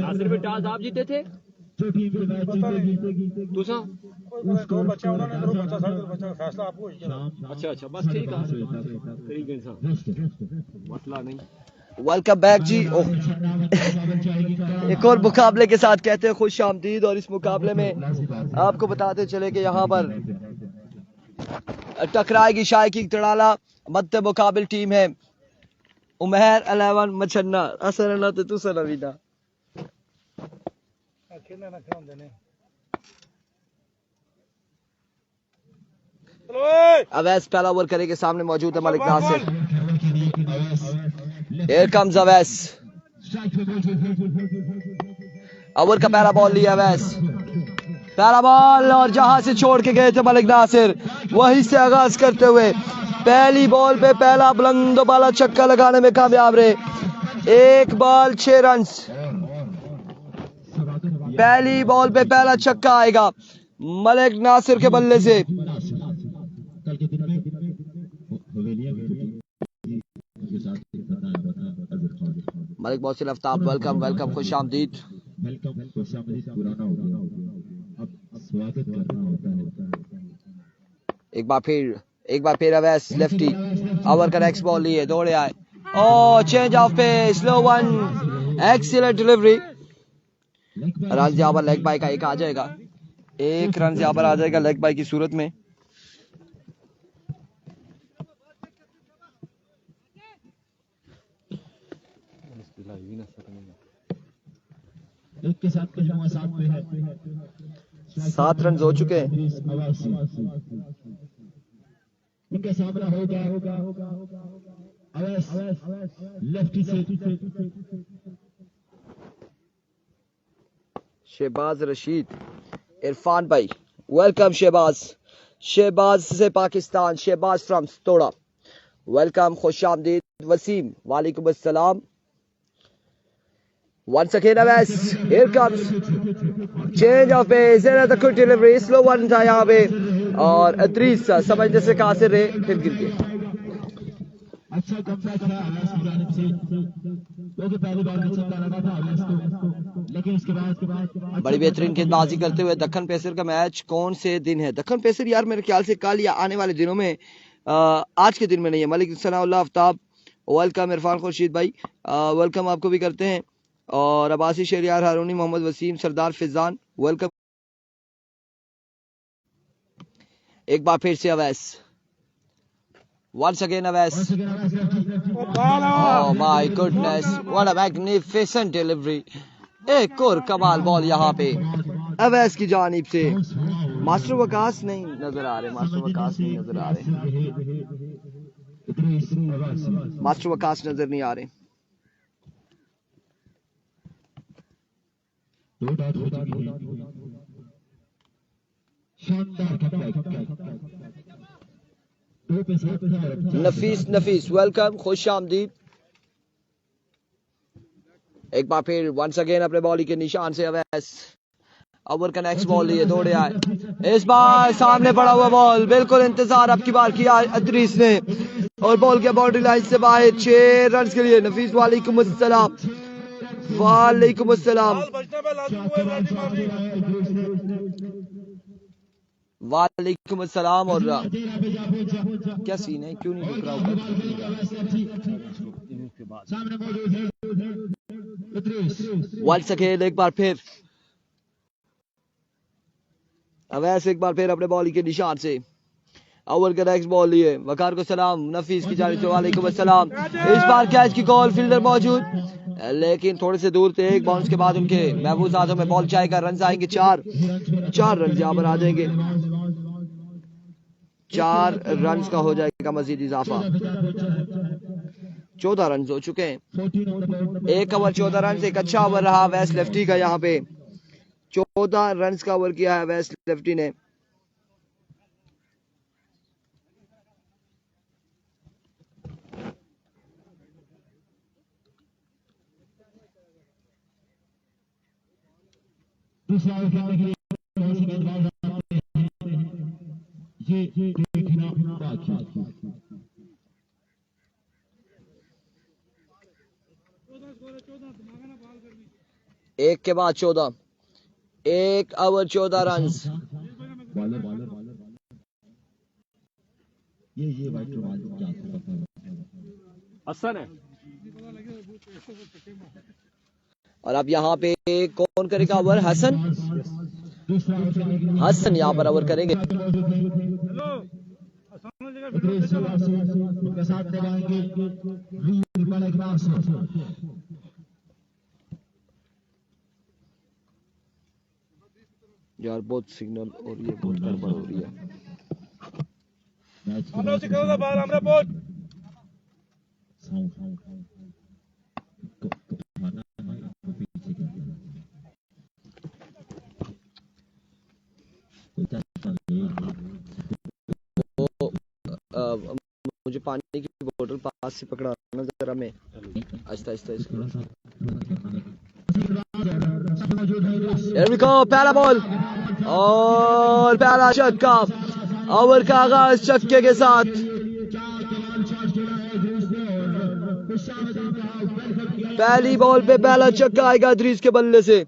नासिर भी टॉस आप जीते थे दूसरा दो बच्चे उन्होंने दो बच्चा फैसला आपको ही किया। अच्छा बस ठीक है मसला नहीं। वेलकम बैक जी। एक और मुकाबले के साथ कहते हैं खुश आमदीद। और इस मुकाबले में आपको बताते चले कि यहाँ पर टकराएगी शायकी तड़ाला। मध्य मुकाबिल टीम है उमैर 11 मछन्ना असरना तो तू सनवीना अवैस पहला ओवर करेंगे। सामने मौजूद है Malik Nasir. Here comes Awais. Over का पहला बॉल लिया अवैस। पहला बॉल और जहां से छोड़ के गए थे मलिक नासिर वहीं से आगाज करते हुए पहली बॉल पे पहला बुलंद बाला छक्का लगाने में कामयाब रहे। एक बॉल 6 रन। पहली बॉल पे पहला छक्का आएगा मलिक नासिर के बल्ले से। मलिक मोहसिन आफ्ताब वेलकम खुश आमदीद। एक बार फिर अवैस लेफ्टी। ओवर का नेक्स्ट बॉल लिए दौड़े आए। Oh change of pace slow one excellent delivery. Run यहाँ पर लेग बाय का एक आ जाएगा। एक रन यहाँ पर आ जाएगा लेग बाय की सूरत में। एक के साथ 7 रन हो चुके हैं। उनका सामना होगा अवैस लेफ्टी से शहबाज रशीद इरफान भाई वेलकम। शहबाज से पाकिस्तान शहबाज फ्रॉम तोड़ा वेलकम खुश आमदीद। वसीम वालेकुम अस्सलाम। Once again Awais here comes change of pace another quick delivery slow one था यहाँ पे और अदरीस समझने से कासिर रहे फिर गिर गए। अच्छा कमबैक था अवैस की जानिब से क्योंकि पहली बॉल में छक्का लगा था अवैस को लेकिन उसके बाद बड़ी बेहतरीन गेंदबाजी करते हुए दक्कन पेसर का मैच कौन से दिन है? दक्कन पेसर यार मेरे ख्याल से कल या आने वाले दिनों में आज के दिन में नहीं है। मलिक सनाउल्लाह आफ्ताब वेलकम। इरफान खुर्शीद भाई वेलकम आपको भी करते हैं। और अब्बासी शहरियार हारूनी मोहम्मद वसीम सरदार फिजान वेलकम। एक बार फिर से Awais once again Awais. oh my goodness what a magnificent delivery। एक और कमाल बॉल यहाँ पे अवैस की जानिब से। मास्टर वकास नहीं नजर आ रहे। मास्टर वकास नहीं नजर आ रहे। नफीस वेलकम खुश आमदीद। एक बार फिर वंस अगेन अपने बॉली के निशान से अवैस। ओवर का नेक्स्ट बॉल लिए दौड़े आए। इस बार सामने पड़ा हुआ बॉल बिल्कुल इंतजार अब की बार किया अदरीस ने और बॉल के बाउंड्री लाइन से बाहर 6 रन के लिए। नफीस वालेकुम अस्सलाम। वालेकुम अस्सलाम। और क्या सीन है क्यों नहीं रुक रहा ऊपर? वंस अगेन एक बार फिर अवैस एक बार फिर अपने बॉलिंग के निशान से। ओवर का नेक्स्ट बॉल लिए वकार को सलाम। नफीस की जानिब से वालेकुम अस्सलाम। इस बार कैच की कॉल फील्डर मौजूद लेकिन थोड़े से दूर थे। एक बाउंस के बाद उनके महफूज हाथों में बॉल जाएगा। रन आएंगे 4 रन यहाँ पर आ जाएंगे। 4 रन का हो जाएगा मजीद इजाफा। 14 रन हो चुके हैं। एक ओवर 14 रन। एक अच्छा ओवर रहा वेस्ट लेफ्टी का। यहाँ पे 14 रन का ओवर किया है वेस्ट लेफ्टी ने। ये देखना बात एक के बाद 14, 1 ओवर 14 रन। ये वाइट रुमाल क्या हसन है। और अब यहाँ पे कौन करेगा ओवर? हसन। हसन यहाँ पर ओवर करेंगे। उनके साथ लगाएंगे यार बहुत सिग्नल और ये बहुत गड़बड़ हो रही है। আমরা হচ্ছে খেলা বল আমরা বল मुझे पानी की बोतल पास से पकड़ाना जरा मैं आहिस्ता आहिस्ता इसको। Here we go, पहला बॉल और पहला छक्का। ओवर का आगाज छक्के के साथ। पहली बॉल पे पहला छक्का आएगा इदरीस के बल्ले से।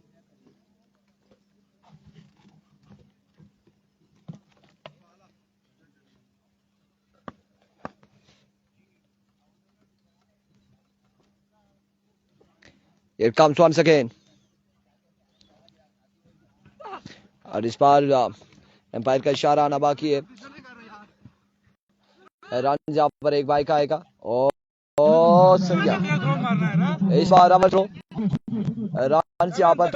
It comes once again. और इस बार एम्पायर का इशारा आना बाकी है। रन यहाँ पर एक बाइक आएगा और संज्ञा इस बार रन यहाँ पर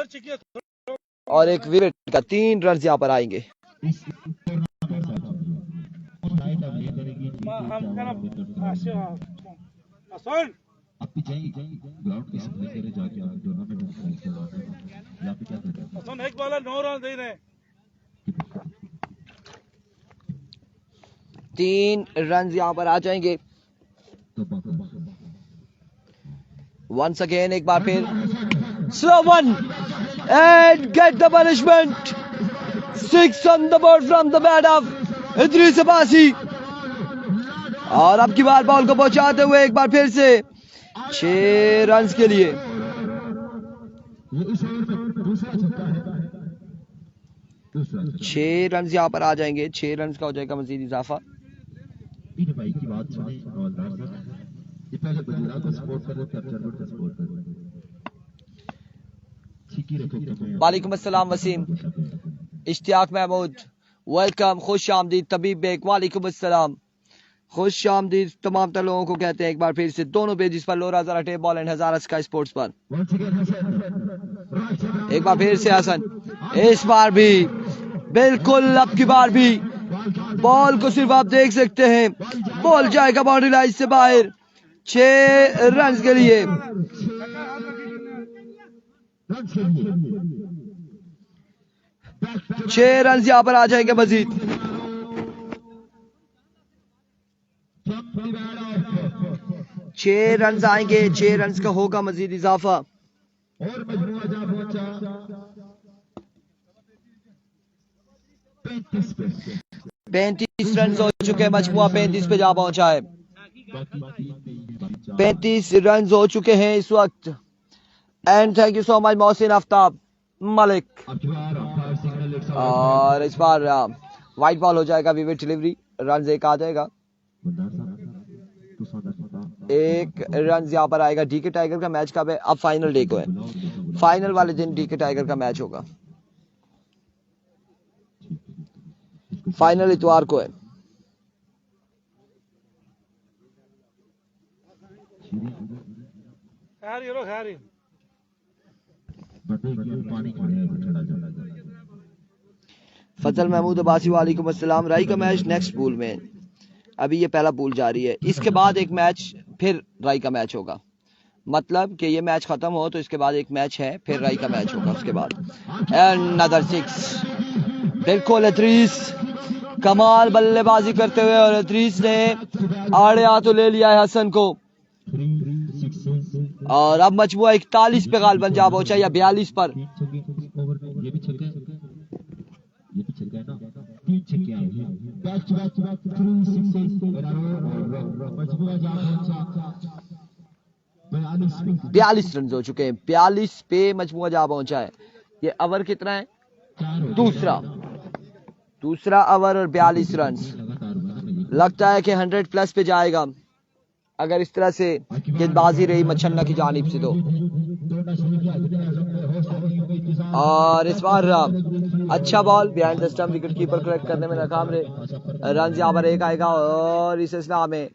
और एक विकेट का 3 रन यहाँ पर आएंगे। आप भी जाइए ग्राउंड के सामने तेरे जाके टूर्नामेंट में यहाँ पे क्या कर रहे हैं? एक बॉलर 9 रन दे रहे हैं। 3 रन यहाँ पर आ जाएंगे। वंस अगेन एक बार फिर slow one and get the punishment. 6 on the board from the bat of Idris Abbasi. और अब की बार बॉल को पहुंचाते हुए एक बार फिर से 6 रन के लिए। 6 रन यहाँ पर आ जाएंगे। 6 रन का हो जाएगा मजीद इजाफा। भाई की बात सुने हवलदार साहब, ये पहले गुजरात को सपोर्ट कर रहे थे, अब चरवट को सपोर्ट कर रहे हैं। ठीक ही रखो। वालेकुम अस्सलाम वसीम, इश्तियाक महमूद, वेलकम, खुश आमदीद तबीब बेग, वालेकुम अस्सलाम, खुश आमदीद तमाम तर लोगों को कहते हैं एक बार फिर से दोनों पेजेस पर लोरा जरा tape ball and Hazara sky sports पर। एक बार फिर से हसन, इस बार भी बिल्कुल अब की बार भी बॉल को सिर्फ आप देख सकते हैं, बॉल जाएगा बाउंड्री लाइन से बाहर। 6 रन के लिए। 6 रन यहाँ पर आ जाएंगे मजीद। 6 रन आएंगे। 6 रन का होगा मजीद इजाफा। 35 रन हो चुके हैं। मजमुआ 35 पे जा पहुंचा है। 35 रन हो चुके हैं इस वक्त। And thank you so much Mohsin Aftab Malik. और इस बार वाइट बॉल हो जाएगा, विविड डिलीवरी, रन एक आ जाएगा। 1 रन यहाँ पर आएगा। डीके टाइगर का मैच कब है? अब फाइनल डे को है। फाइनल वाले दिन डीके टाइगर का मैच होगा। फाइनल इतवार को है। फजल महमूद अब्बासी वालेकुम अस्सलाम। राई का मैच नेक्स्ट पूल में, अभी ये पहला पूल जारी है। इसके बाद एक मैच फिर राई का मैच होगा, मतलब कि ये मैच खत्म हो तो इसके बाद एक मैच है, फिर राई का मैच होगा उसके बाद। अनदर 6। बिल्कुल इदरीस कमाल बल्लेबाजी करते हुए, और इदरीस ने आड़े हाथों ले लिया है हसन को। और अब मजमुआ 41 पे गालिबन जा पहुंचा या 42 पर। 3 छक्के आए हैं बैक टू बैक 3 सिक्सेस और मजबूरा जहां 42 रन हो चुके हैं। 42 पे मजमुआ जा पहुंचा है। ये ओवर कितना है? दूसरा ओवर और 42 रन। लगता है कि 100 प्लस पे जाएगा अगर इस तरह से गेंदबाजी रही मच्छन्ना की जानिब से तो। और इस बार अच्छा ball behind the stump, wicket keeper correct करने में नाकाम रहे। रन यहाँ पर एक आएगा और इस सिलसिला में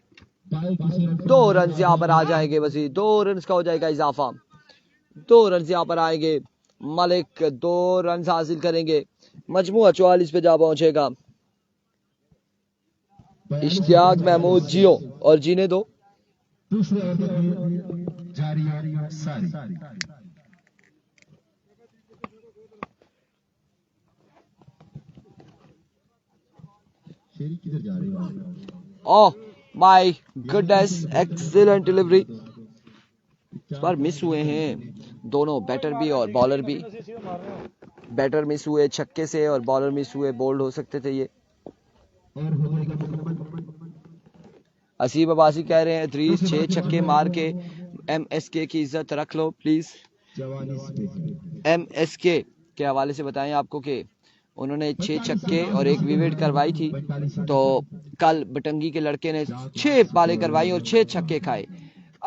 2 रन यहाँ पर आ जाएंगे। बस 2 रन का हो जाएगा इजाफा। 2 रन यहाँ पर आएंगे। मलिक 2 रन हासिल करेंगे। मजमुआ 44 पे जा पहुंचेगा। इश्तियाक महमूद जियो और जीने दो। दूसरे जारी सारी शेरी किधर जा रहे हो? Oh my goodness, excellent delivery. इस बार मिस हुए हैं दोनों, बैटर भी और बॉलर भी। बैटर मिस हुए छक्के से और बॉलर मिस हुए बोल्ड हो सकते थे ये। असीब अब्बासी कह रहे हैं अदरीस 6 छक्के मार के MSK की इज्जत रख लो प्लीज। MSK के हवाले से बताएं आपको कि उन्होंने 6 छक्के और 1 विकेट करवाई थी। तो कल बटंगी के लड़के ने 6 बालें करवाई और 6 छक्के खाए।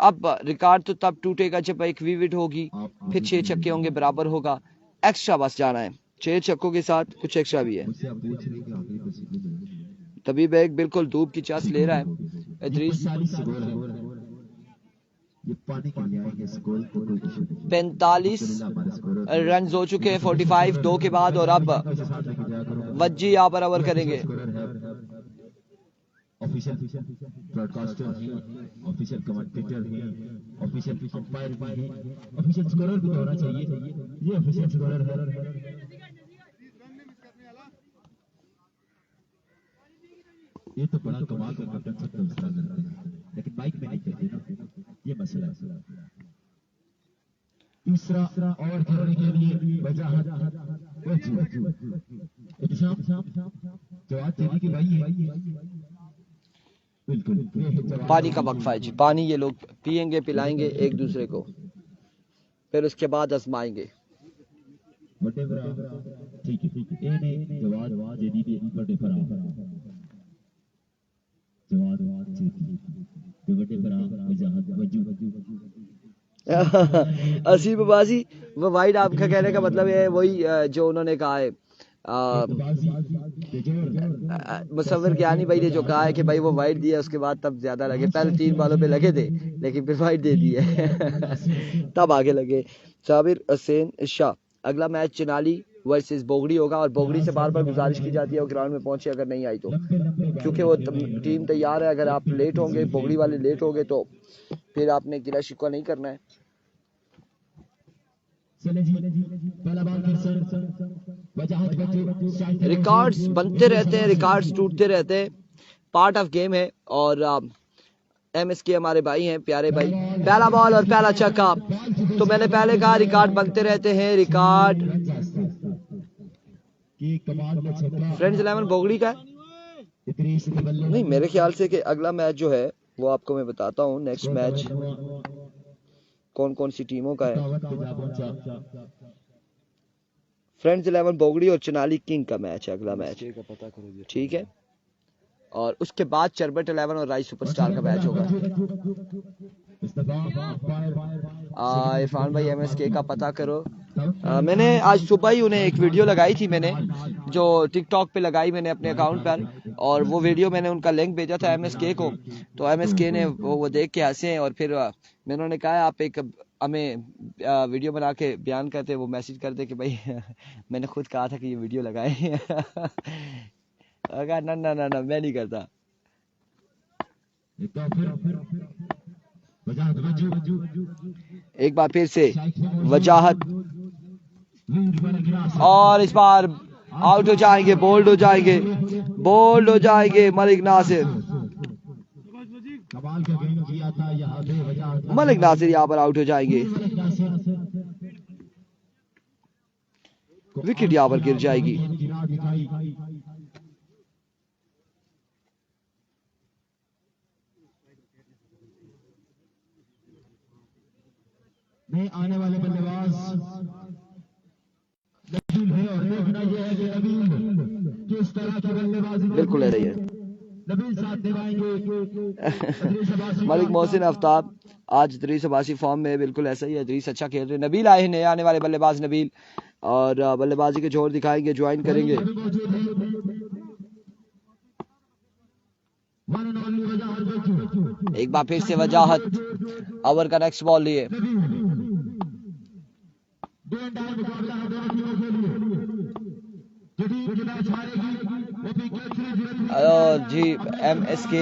अब रिकॉर्ड तो तब टूटेगा जब 1 विकेट होगी, फिर 6 छक्के होंगे, बराबर होगा। एक्स्ट्रा बस जाना है 6 छक्कों के साथ, कुछ एक्स्ट्रा भी है। तभी बैग बिल्कुल धूप की चास ले रहा है। इदरीस 45 रन हो चुके हैं 45 2 के बाद। और अब वज्जी यहाँ पर ओवर करेंगे। ऑफिशियल ब्रॉडकास्टर हैं, ऑफिशियल कमेंटेटर हैं, ऑफिशियल अंपायर भी हैं, ऑफिशियल स्कोरर भी होना चाहिए। ये ऑफिशियल स्कोरर है। ये तो बड़ा कमाल का कैप्टन सब व्यवस्था करते हैं, लेकिन बाइक में नहीं करते ना, ये मसला है। तीसरा और खेलने के लिए वजाहत जवाब देने की भाई है। बिल्कुल पानी का वक्फा है जी। पानी ये लोग पिएंगे, पिलाएंगे एक दूसरे को, फिर उसके बाद आजमाएंगे। ठीक है ए ने जवाब दे दी बड़े पर जवाब बड़े पर असीब बाजी वो वाइड आपका कहने का मतलब है वही जो उन्होंने कहा है। मुसव्विर ज्ञानी भाई ने जो कहा है कि भाई वो वाइड दिया उसके बाद तब ज्यादा लगे। पहले 3 बालों पे लगे थे लेकिन फिर वाइड दे दिए तब आगे लगे। साबिर हुसैन शाह, अगला मैच चिनाली वर्सेस बोगड़ी होगा और बोगड़ी से बार बार गुजारिश की जाती है वो ग्राउंड में पहुंचे अगर नहीं आई तो, क्योंकि वो टीम तैयार है। अगर आप लेट होंगे, बोगड़ी वाले लेट होंगे तो फिर आपने गिला शिकवा नहीं करना है। रिकॉर्ड्स बनते रहते हैं, रिकॉर्ड्स टूटते रहते हैं, पार्ट ऑफ गेम है। और MSK हमारे भाई हैं, प्यारे भाई। पहला बॉल और पहला छक्का। तो मैंने पहले कहा रिकॉर्ड बनते रहते हैं, रिकॉर्ड। फ्रेंड्स 11 बोगड़ी का नहीं, मेरे ख्याल से कि अगला मैच जो है वो आपको मैं बताता हूँ। नेक्स्ट मैच कौन कौन सी टीमों का है। फ्रेंड्स 11 बोगड़ी और चिनाली किंग का मैच है अगला मैच, ठीक है। और उसके बाद चरबट 11 और राइस सुपरस्टार का मैच होगा। इरफान भाई MSK का पता करो। मैंने आज सुबह ही उन्हें एक वीडियो लगाई थी, मैंने जो टिकटॉक पे लगाई मैंने अपने अकाउंट पर, और वो वीडियो मैंने उनका लिंक भेजा था MSK को। तो MSK ने वो देख के हंसे और फिर मैंने उन्होंने कहा आप एक हमें वीडियो बना के बयान करते, वो मैसेज कर दे कि भाई मैंने खुद कहा था कि ये वीडियो लगाए। ना ना ना ना मैं नहीं करता। एक बार फिर से वजाहत, और इस बार आउट हो जाएंगे, बोल्ड हो जाएंगे, बोल्ड हो जाएंगे मलिक नासिर। मलिक नासिर यहाँ पर आउट हो जाएंगे, विकेट यहाँ पर गिर जाएगी। में आने वाले बल्लेबाज नबील है और देखना यह है कि नबील किस तरह की बल्लेबाजी बिल्कुल है, रही है। नबील साथ निभाएंगे। मलिक मोहसिन आफ्ताब आज इदरीस अब्बासी फॉर्म में, बिल्कुल ऐसा ही है। इदरीस अच्छा खेल रहे हैं। नबील आए हैं, नए आने वाले बल्लेबाज नबील, और बल्लेबाजी के जोर दिखाएंगे, ज्वाइन करेंगे। एक बार फिर से वजाहत ओवर का नेक्स्ट बॉल लिए। जी MSK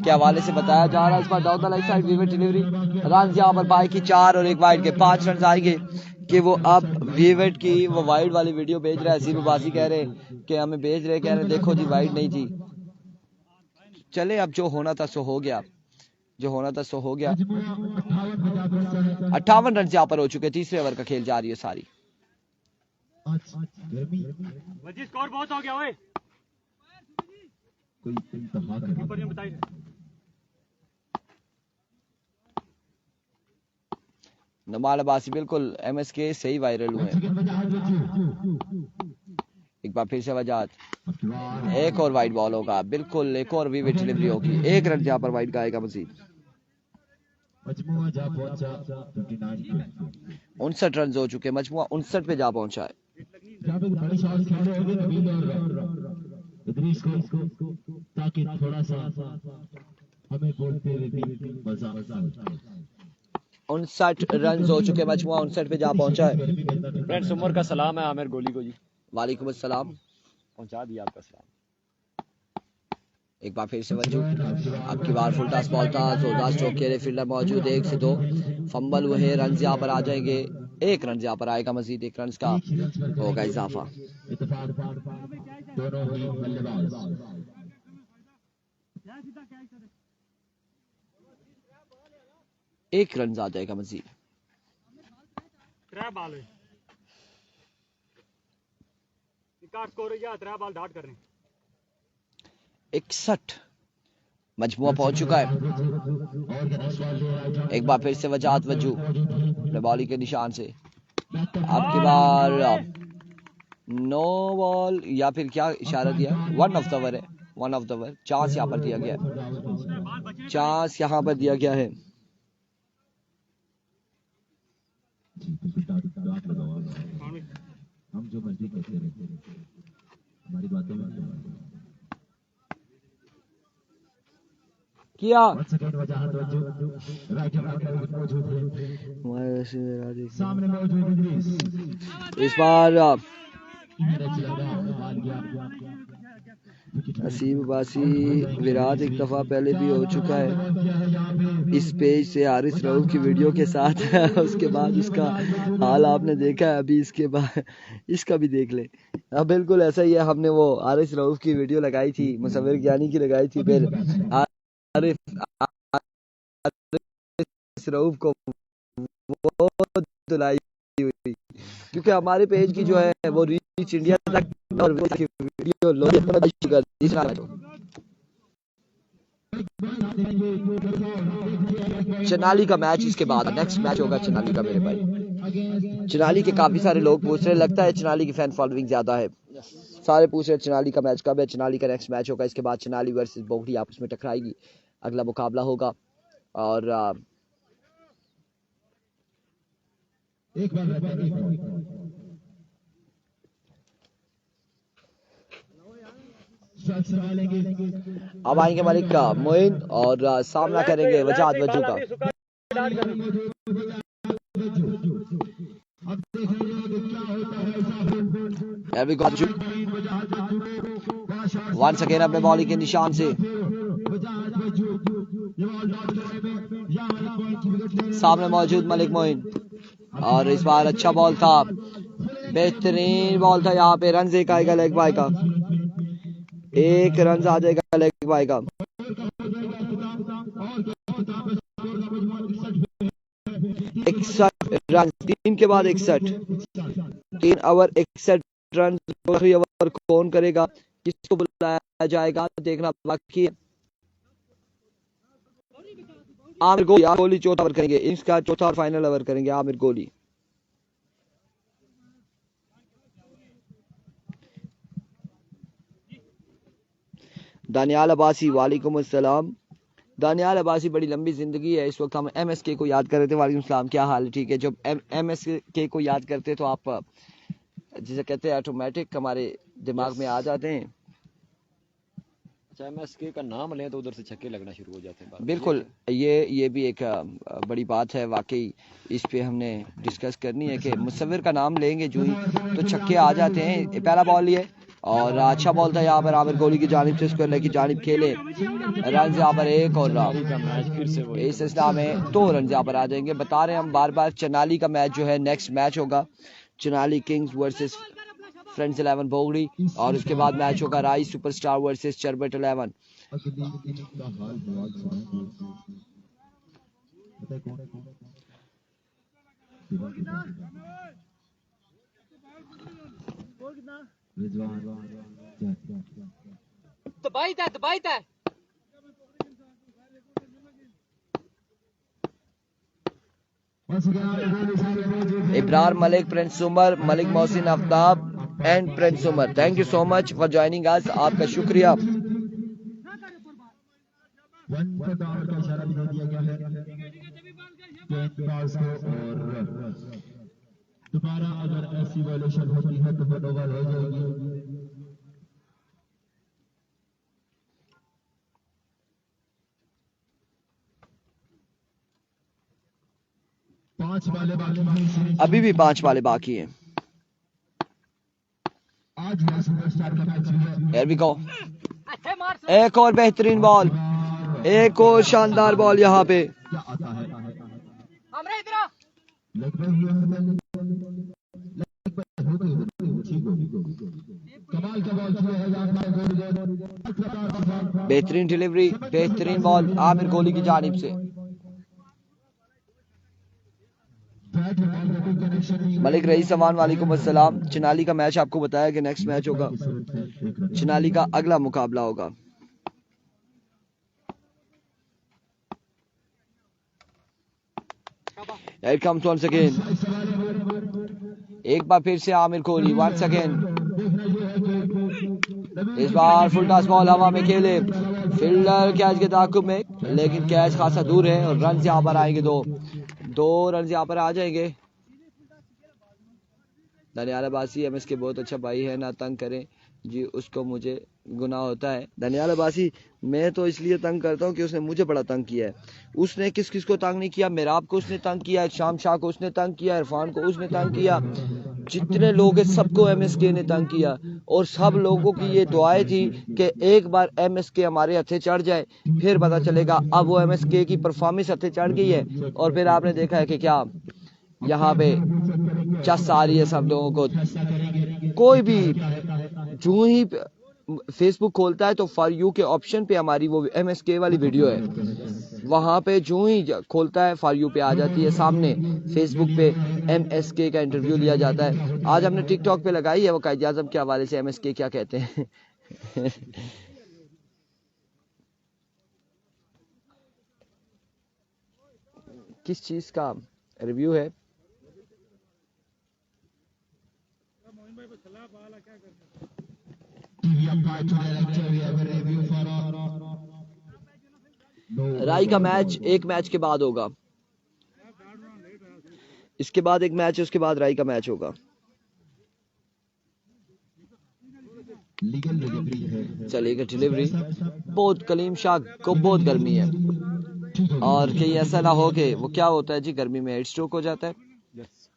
के हवाले से बताया जा रहा है, इस बार down the line side wicket delivery, run यहाँ पर बाई की 4 और 1 वाइड के 5 रन आएंगे कि वो अब विकेट की वो वाइड वाली वीडियो भेज रहा है। हसीब अब्बासी कह रहे कि हमें भेज रहे, कह रहे देखो जी वाइड नहीं थी। चले, अब जो होना था सो हो गया, जो होना था सो हो गया। 58 रन यहाँ पर हो चुके। तीसरे ओवर का खेल जारी है सारी। स्कोर बहुत हो गया ओए। नमाल अब्बासी बिल्कुल MSK सही वायरल हुए। एक बार फिर से वजाहत, एक और वाइड बॉल होगा, बिल्कुल एक और विकेट डिलीवरी होगी। 1 रन यहाँ पर वाइड का आएगा मजीद। 59 रन हो चुके, मजमुआ 59 पे जा पहुंचा है। ताकि थोड़ा सा हमें बोलते हुए भी मजा 59 रन हो चुके, मजमुआ 59 पे जा पहुंचा है। फ्रेंड्स उमर का सलाम है आमिर गोली को जी, वालेकुम अस्सलाम, पहुंचा दिया आपका सलाम। एक बार फिर से वजू, अब की बार फुल टॉस बॉल था, जोरदार स्ट्रोक के लिए फील्डर मौजूद, 1 से 2 फंबल हुए, रन यहाँ पर आ जाएंगे। 1 रन यहाँ पर आएगा, मजीद 1 रन का होगा इजाफा। दोनों ही बल्लेबाज 1 रन आ जाएगा मजीद। 3 बाल है, स्कोर है 3 बाल डाट कर रहे हैं। 61 मजमुआ पहुंच चुका है। एक बार फिर से वजाहत वजू बॉली के निशान से, आपकी बार नो बॉल या फिर क्या इशारा दिया, 1 ऑफ द ओवर है, 1 ऑफ द ओवर। चांस यहाँ पर दिया गया है, चांस यहाँ पर दिया गया है। हम जो मर्जी करते रहते हैं, हमारी बातों में किया सामने मौजूद इस बार हसीब अब्बासी विराट एक दफा पहले भी हो चुका है इस पेज से हारिस रऊफ की वीडियो के साथ। उसके बाद इसका हाल आपने देखा है, अभी इसके बाद इसका भी देख ले। हाँ बिल्कुल ऐसा ही है, हमने वो हारिस रऊफ की वीडियो लगाई थी, मुसव्विर ज्ञानी की लगाई थी, फिर हारिस रऊफ को वो दिलाई हुई, क्योंकि हमारे पेज की जो है वो रीच इंडिया तक और वीडियो चनाली का मैच, इसके बाद नेक्स्ट मैच होगा चनाली का। मेरे भाई चनाली के काफी सारे लोग पूछ रहे, लगता है चनाली की फैन फॉलोइंग ज्यादा है, सारे पूछ रहे चनाली का मैच कब है। चनाली का नेक्स्ट मैच होगा, इसके बाद चनाली वर्सेस बोगली आपस में टकराएगी, अगला मुकाबला होगा। और एक बार अब आएंगे मलिक का मोइन और सामना करेंगे वजाहत वजू का। वंस अगेन अपने बॉलिंग के निशान से सामने मौजूद मलिक मोइन, और इस बार अच्छा बॉल था, बेहतरीन बॉल था, यहाँ पे रन एक आएगा लेग बाय का, 1 रन आ जाएगा लेग बाय का। 61 रन, 3 के बाद 61, 3 ओवर 61 रन। ओवर कौन करेगा, किसको बुलाया जाएगा, देखना बाकी है। आमिर गोली चौथा ओवर करेंगे, इसका चौथा और फाइनल ओवर करेंगे आमिर गोली। दानियाल अब्बासी, वालेकुम अस्सलाम। दानियाल अब्बासी, बड़ी लंबी जिंदगी है। इस वक्त हम MSK को याद कर रहे थे। वालेकुम सलाम, क्या हाल है? ठीक है। जब MSK को याद करते तो आप जिसे कहते हैं ऑटोमेटिक हमारे दिमाग में आ जाते हैं। अच्छा, MSK का नाम लें तो उधर से छक्के लगना शुरू हो जाते हैं। बात बिल्कुल, ये भी एक बड़ी बात है वाकई। इस पे हमने डिस्कस करनी है कि मुसव्विर का नाम लेंगे जो ही तो छक्के आ जाते हैं। पहला बॉल ये और अच्छा बॉल था यहाँ पर आमिर गोली की जानिब से, स्क्वायर लेग की जानिब खेले रन यहाँ पर एक और चनाली का मैच फिर से वही इस सिलसिला में 2 रन यहाँ पर आ जाएंगे। बता रहे हैं हम बार बार, चनाली का मैच जो है नेक्स्ट मैच होगा चनाली किंग्स वर्सेस फ्रेंड्स 11 बोगड़ी, और उसके बाद मैच होगा राई सुपरस्टार वर्सेस चरबट 11। अगली इनिंग का हाल फिलहाल सुनाएंगे। पता है कौन? रिजवान। दबाई था Ibrar Malik, Prince Umar, Malik Mohsin Aftab and Prince Umar, thank you so much for joining us. आपका शुक्रिया। वन पर डाउन का इशारा भी दे दिया गया है गेंदबाज को, और दोबारा अगर ऐसी वायलेशन होती है तो वो ओवर हो जाएगी। पांच वाले बाकी हैं, अभी भी 5 वाले बाकी हैं। आज हुआ सुपरस्टार का मैच है। Here we go। एक और बेहतरीन बॉल, एक और शानदार बॉल यहाँ पे। क्या आता है? हमरे इधर लग रहा है ठीक हो। कमाल का बॉल किया है यहाँ पर। बेहतरीन डिलीवरी, बेहतरीन बॉल आमिर गोली की जानिब से। मलिक रईस अमान, वालेकुम अस्सलाम। चिनाली का मैच आपको बताया कि नेक्स्ट मैच होगा, चिनाली का अगला मुकाबला होगा। Here comes once again। एक बार फिर से आमिर कोहली once again। इस बार फुल टॉस बॉल हवा में खेले, फील्डर कैच के ताकुब में, लेकिन कैच खासा दूर है और रन यहाँ पर आएंगे। दो रन यहाँ पर आ जाएंगे। दानियाल अब्बासी, MSK बहुत अच्छा भाई है, ना तंग करें जी उसको, मुझे गुनाह होता है। दानियाल अब्बासी, मैं तो इसलिए तंग करता हूँ कि उसने मुझे बड़ा तंग किया है। उसने किस किस को तंग नहीं किया? मेराब को उसने तंग किया, शाम शाह को उसने तंग किया, इरफान को उसने तंग किया, जितने लोग हैं सबको MSK ने तंग किया। और सब लोगों की ये दुआएं थी कि एक बार MSK हमारे हथे चढ़ जाए, फिर पता चलेगा। अब वो MSK की परफॉर्मेंस हथे चढ़ गई है और फिर आपने देखा है कि क्या यहाँ पे चस आ रही है सब लोगों को। कोई भी जो ही फेसबुक खोलता है तो फॉर यू के ऑप्शन पे हमारी वो MSK वाली वीडियो है, वहां पे जो ही खोलता है फॉर यू पे आ जाती है सामने। फेसबुक पे MSK का इंटरव्यू लिया जाता है। आज हमने टिकटॉक पे लगाई है वो कायद आजम के हवाले से, MSK क्या कहते हैं। किस चीज का रिव्यू है? राई का मैच एक मैच के बाद होगा, इसके बाद एक मैच है, उसके बाद राई का मैच होगा। चलेगा डिलीवरी। बहुत कलीम शाह को बहुत गर्मी है और कहीं ऐसा ना हो कि वो क्या होता है जी, गर्मी में हेड स्ट्रोक हो जाता है।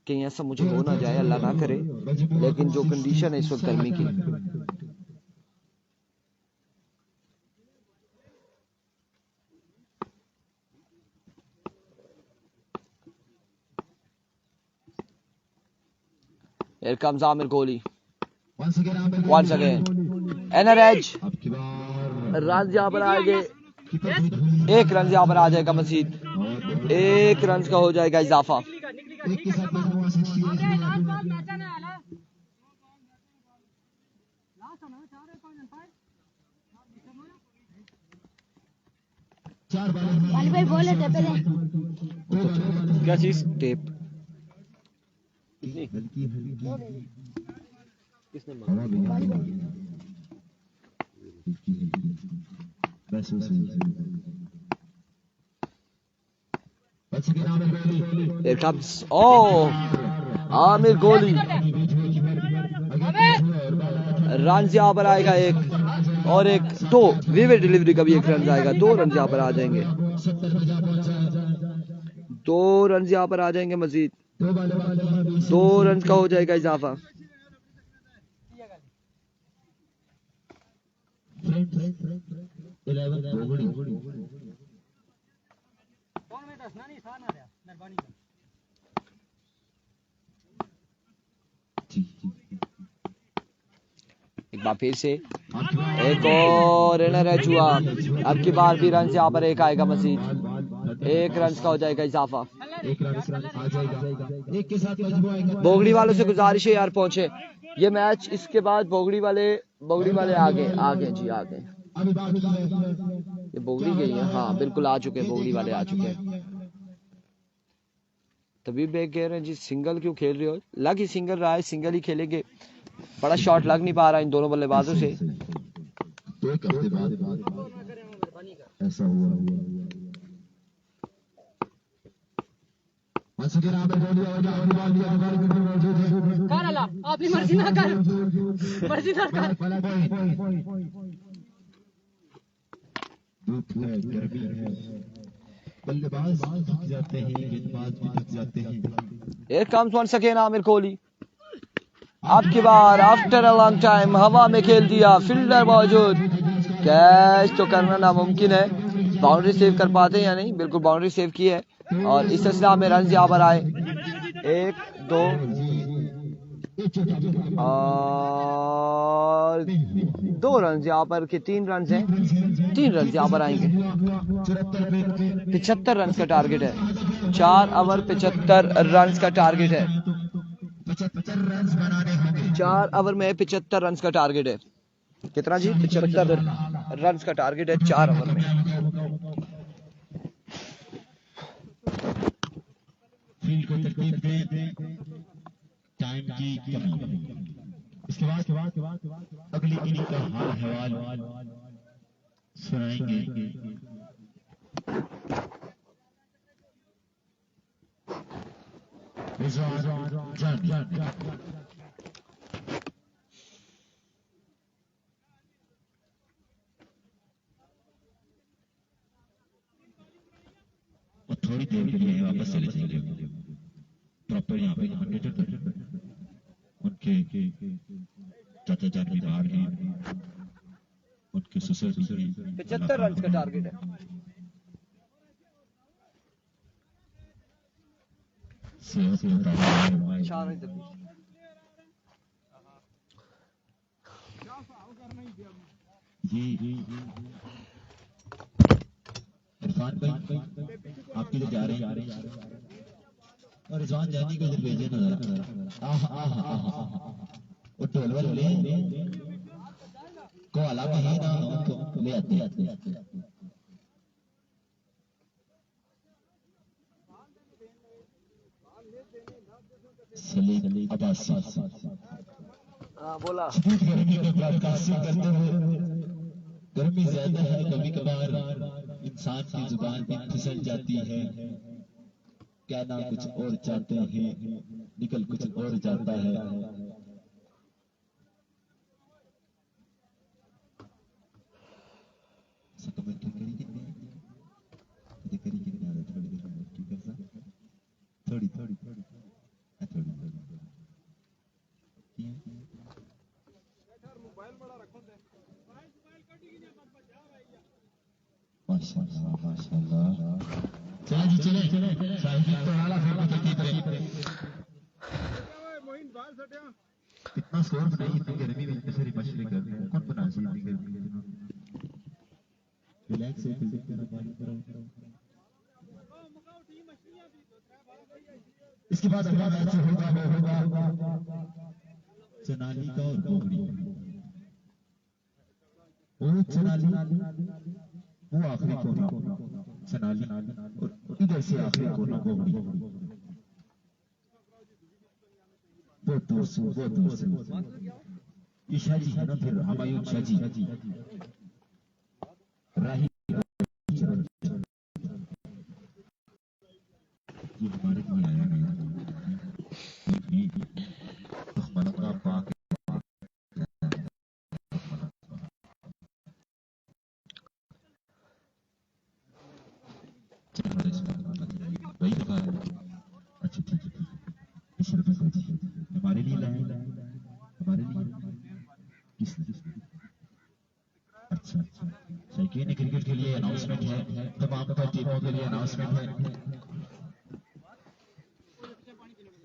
कहीं ऐसा मुझे हो ना जाए, अल्लाह ना करे, लेकिन जो कंडीशन है इस वक्त गर्मी की। Here comes Amir Kohli once again and a edge। Run यहाँ पर आएंगे, एक रन यहाँ पर आ जाएगा मजीद, एक रन का हो जाएगा इजाफा। 4 वाली भाई बोले थे पहले क्या चीज? टेप कितनी? हल्की हल्की किसने हवा मांगा? भी हल्की हल्की बस बस के नाम है Here comes आमिर गोली रन यहाँ पर आएगा एक और एक तो विविड डिलीवरी का भी एक रन आएगा 2 रन यहाँ पर आ जाएंगे 2 रन यहाँ पर आ जाएंगे मजीद 2 रन का हो जाएगा इजाफा एक बार फिर से एक और रनर है जुआ अब की बार भी रन यहाँ पर एक आएगा मजीद 1 रन का हो जाएगा इजाफा एक रन आ जाएगा एक के साथ मजबूर आएगा बोगड़ी वालों से गुजारिश है यार पहुंचे ये मैच इसके बाद बोगड़ी वाले आगे जी आगे अभी बाकी है ये बोगड़ी गई है हाँ बिल्कुल आ चुके हैं बोगड़ी वाले आ चुके हैं तभी बैग कह रहे हैं जी सिंगल क्यों खेल रहे हो लग ही सिंगल रहा है सिंगल ही खेलेंगे बड़ा शॉट लग नहीं पा रहा इन दोनों बल्लेबाजों से तो एक हफ्ते बाद ऐसा हुआ कर अला अपनी मर्जी ना कर मर्जी ना कर धूप है गर्मी है बल्लेबाज थक जाते हैं गेंदबाज भी थक जाते हैं Here comes once again Aamir Kohli आपकी बार आफ्टर अ लॉन्ग टाइम हवा में खेल दिया फील्डर मौजूद कैच तो करना नामुमकिन है बाउंड्री सेव कर पाते हैं या नहीं बिल्कुल बाउंड्री सेव की है और इस सिलसिला में रन यहाँ पर आए 1 2 और 2 रन यहाँ पर के 3 रन हैं 3 रन यहाँ पर आएंगे 75 रन का टारगेट है 4 ओवर 75 रन का टारगेट है 4 ओवर में 75 रन का टारगेट है कितना जी 75 रन का टारगेट है 4 ओवर में फील्ड को तरतीब दें टाइम की कमी इसके बाद अगली इनिंग का हाल हवाल सुनाएंगे रिजवान जान और थोड़ी देर के लिए वापस चले जाएंगे प्रॉपर यहाँ पे कमेंटेटर उनके चाचा जान भी बाहर हैं उनके ससुर भी 75 रन का टारगेट है सेहत होता है 4 रन तक जी इरफान भाई आपके लिए जा रहे हैं और रिजवान जानी को इधर भेजे ना आह आह आह वो टोलवर ले को अलावा है ना उनको ले आते सलीम अब्बासी बोला गर्मी में ब्रॉडकास्टिंग करते हुए गर्मी ज्यादा है कभी कभार इंसान की जुबान भी फिसल जाती है कहना कुछ और चाहते हैं निकल कुछ और जाता है थोड़ी माशाल्लाह माशाल्लाह चले जी चले साहिब तो आला फिर तरतीब रहे कितना स्कोर बनाई इतनी गर्मी में इतने सारी मशरें कर रहे हैं कौन बना सी इतनी गर्मी में रिलैक्स है फील्डिंग करो बॉलिंग करो इसके बाद अगला मैच होगा चनाली का और बोगड़ी वो चनाली वो आखिरी टूर्नामेंट सनाली और इधर से आखिरी कोना गोगड़ी बहुत दूर से ये शाजी है ना फिर हमायूं शाजी राही ये हमारे लिए आया नहीं तो हमारा का पाक वही का अच्छा ठीक है इस रुपए को हमारे लिए लाए हमारे लिए किस अच्छा शौकीन क्रिकेट के लिए अनाउंसमेंट है तमाम टीमों के लिए अनाउंसमेंट है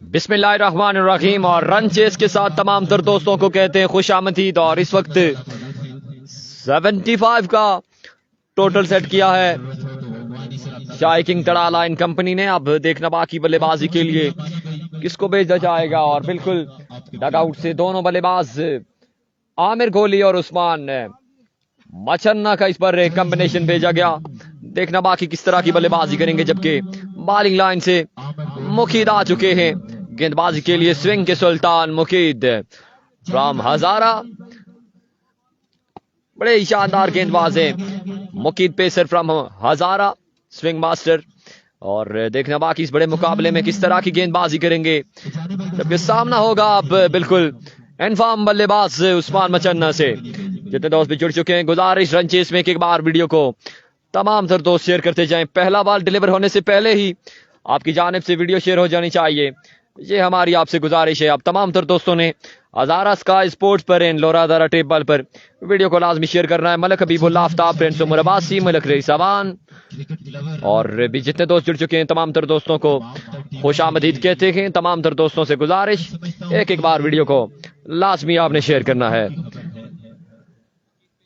बिस्मिल्लाहिर्रहमानिर्रहीम। और रन चेस के साथ तमाम तर दोस्तों को कहते हैं खुशामदीद। और इस वक्त 75 का टोटल सेट किया है शाइकिंग तड़ाला इन कंपनी ने। अब देखना बाकी बल्लेबाजी के लिए किसको भेजा जाएगा। और बिल्कुल डगआउट से दोनों बल्लेबाज आमिर गोली और उस्मान मचन्ना का इस पर कॉम्बिनेशन भेजा गया। देखना बाकी किस तरह की बल्लेबाजी करेंगे। जबकि बॉलिंग लाइन से मुकीद आ चुके हैं गेंदबाजी के लिए। स्विंग के सुल्तान मुकीद फ्रॉम हजारा, बड़े ही शानदार गेंदबाज हैं Muqeed pacer from Hazara, swing master. और देखना बाकी इस बड़े मुकाबले में किस तरह की गेंदबाजी करेंगे। जबकि सामना होगा अब बिल्कुल एनफार्म बल्लेबाज उस्मान मचन्ना से। जितने दोस्त भी जुड़ चुके हैं, गुजारिश रन चेस में एक बार वीडियो को तमाम तर दोस्त शेयर करते जाएं। पहला बॉल डिलीवर होने से पहले ही आपकी जानिब से वीडियो शेयर हो जानी चाहिए, ये हमारी आपसे गुजारिश है। अब तमाम तर दोस्तों ने हजारा स्काई स्पोर्ट्स पर इन लोरादारा टेप बॉल पर वीडियो को लाजमी शेयर करना है। मलक हबीबुल्लाह आफ्ताब, प्रिंस उमर अब्बासी, मलक रईस अवान और भी जितने दोस्त जुड़ चुके हैं तमाम तर दोस्तों को खुशामदीद कहते हैं। तमाम तर दोस्तों से गुजारिश, एक बार वीडियो को लाजमी आपने शेयर करना है।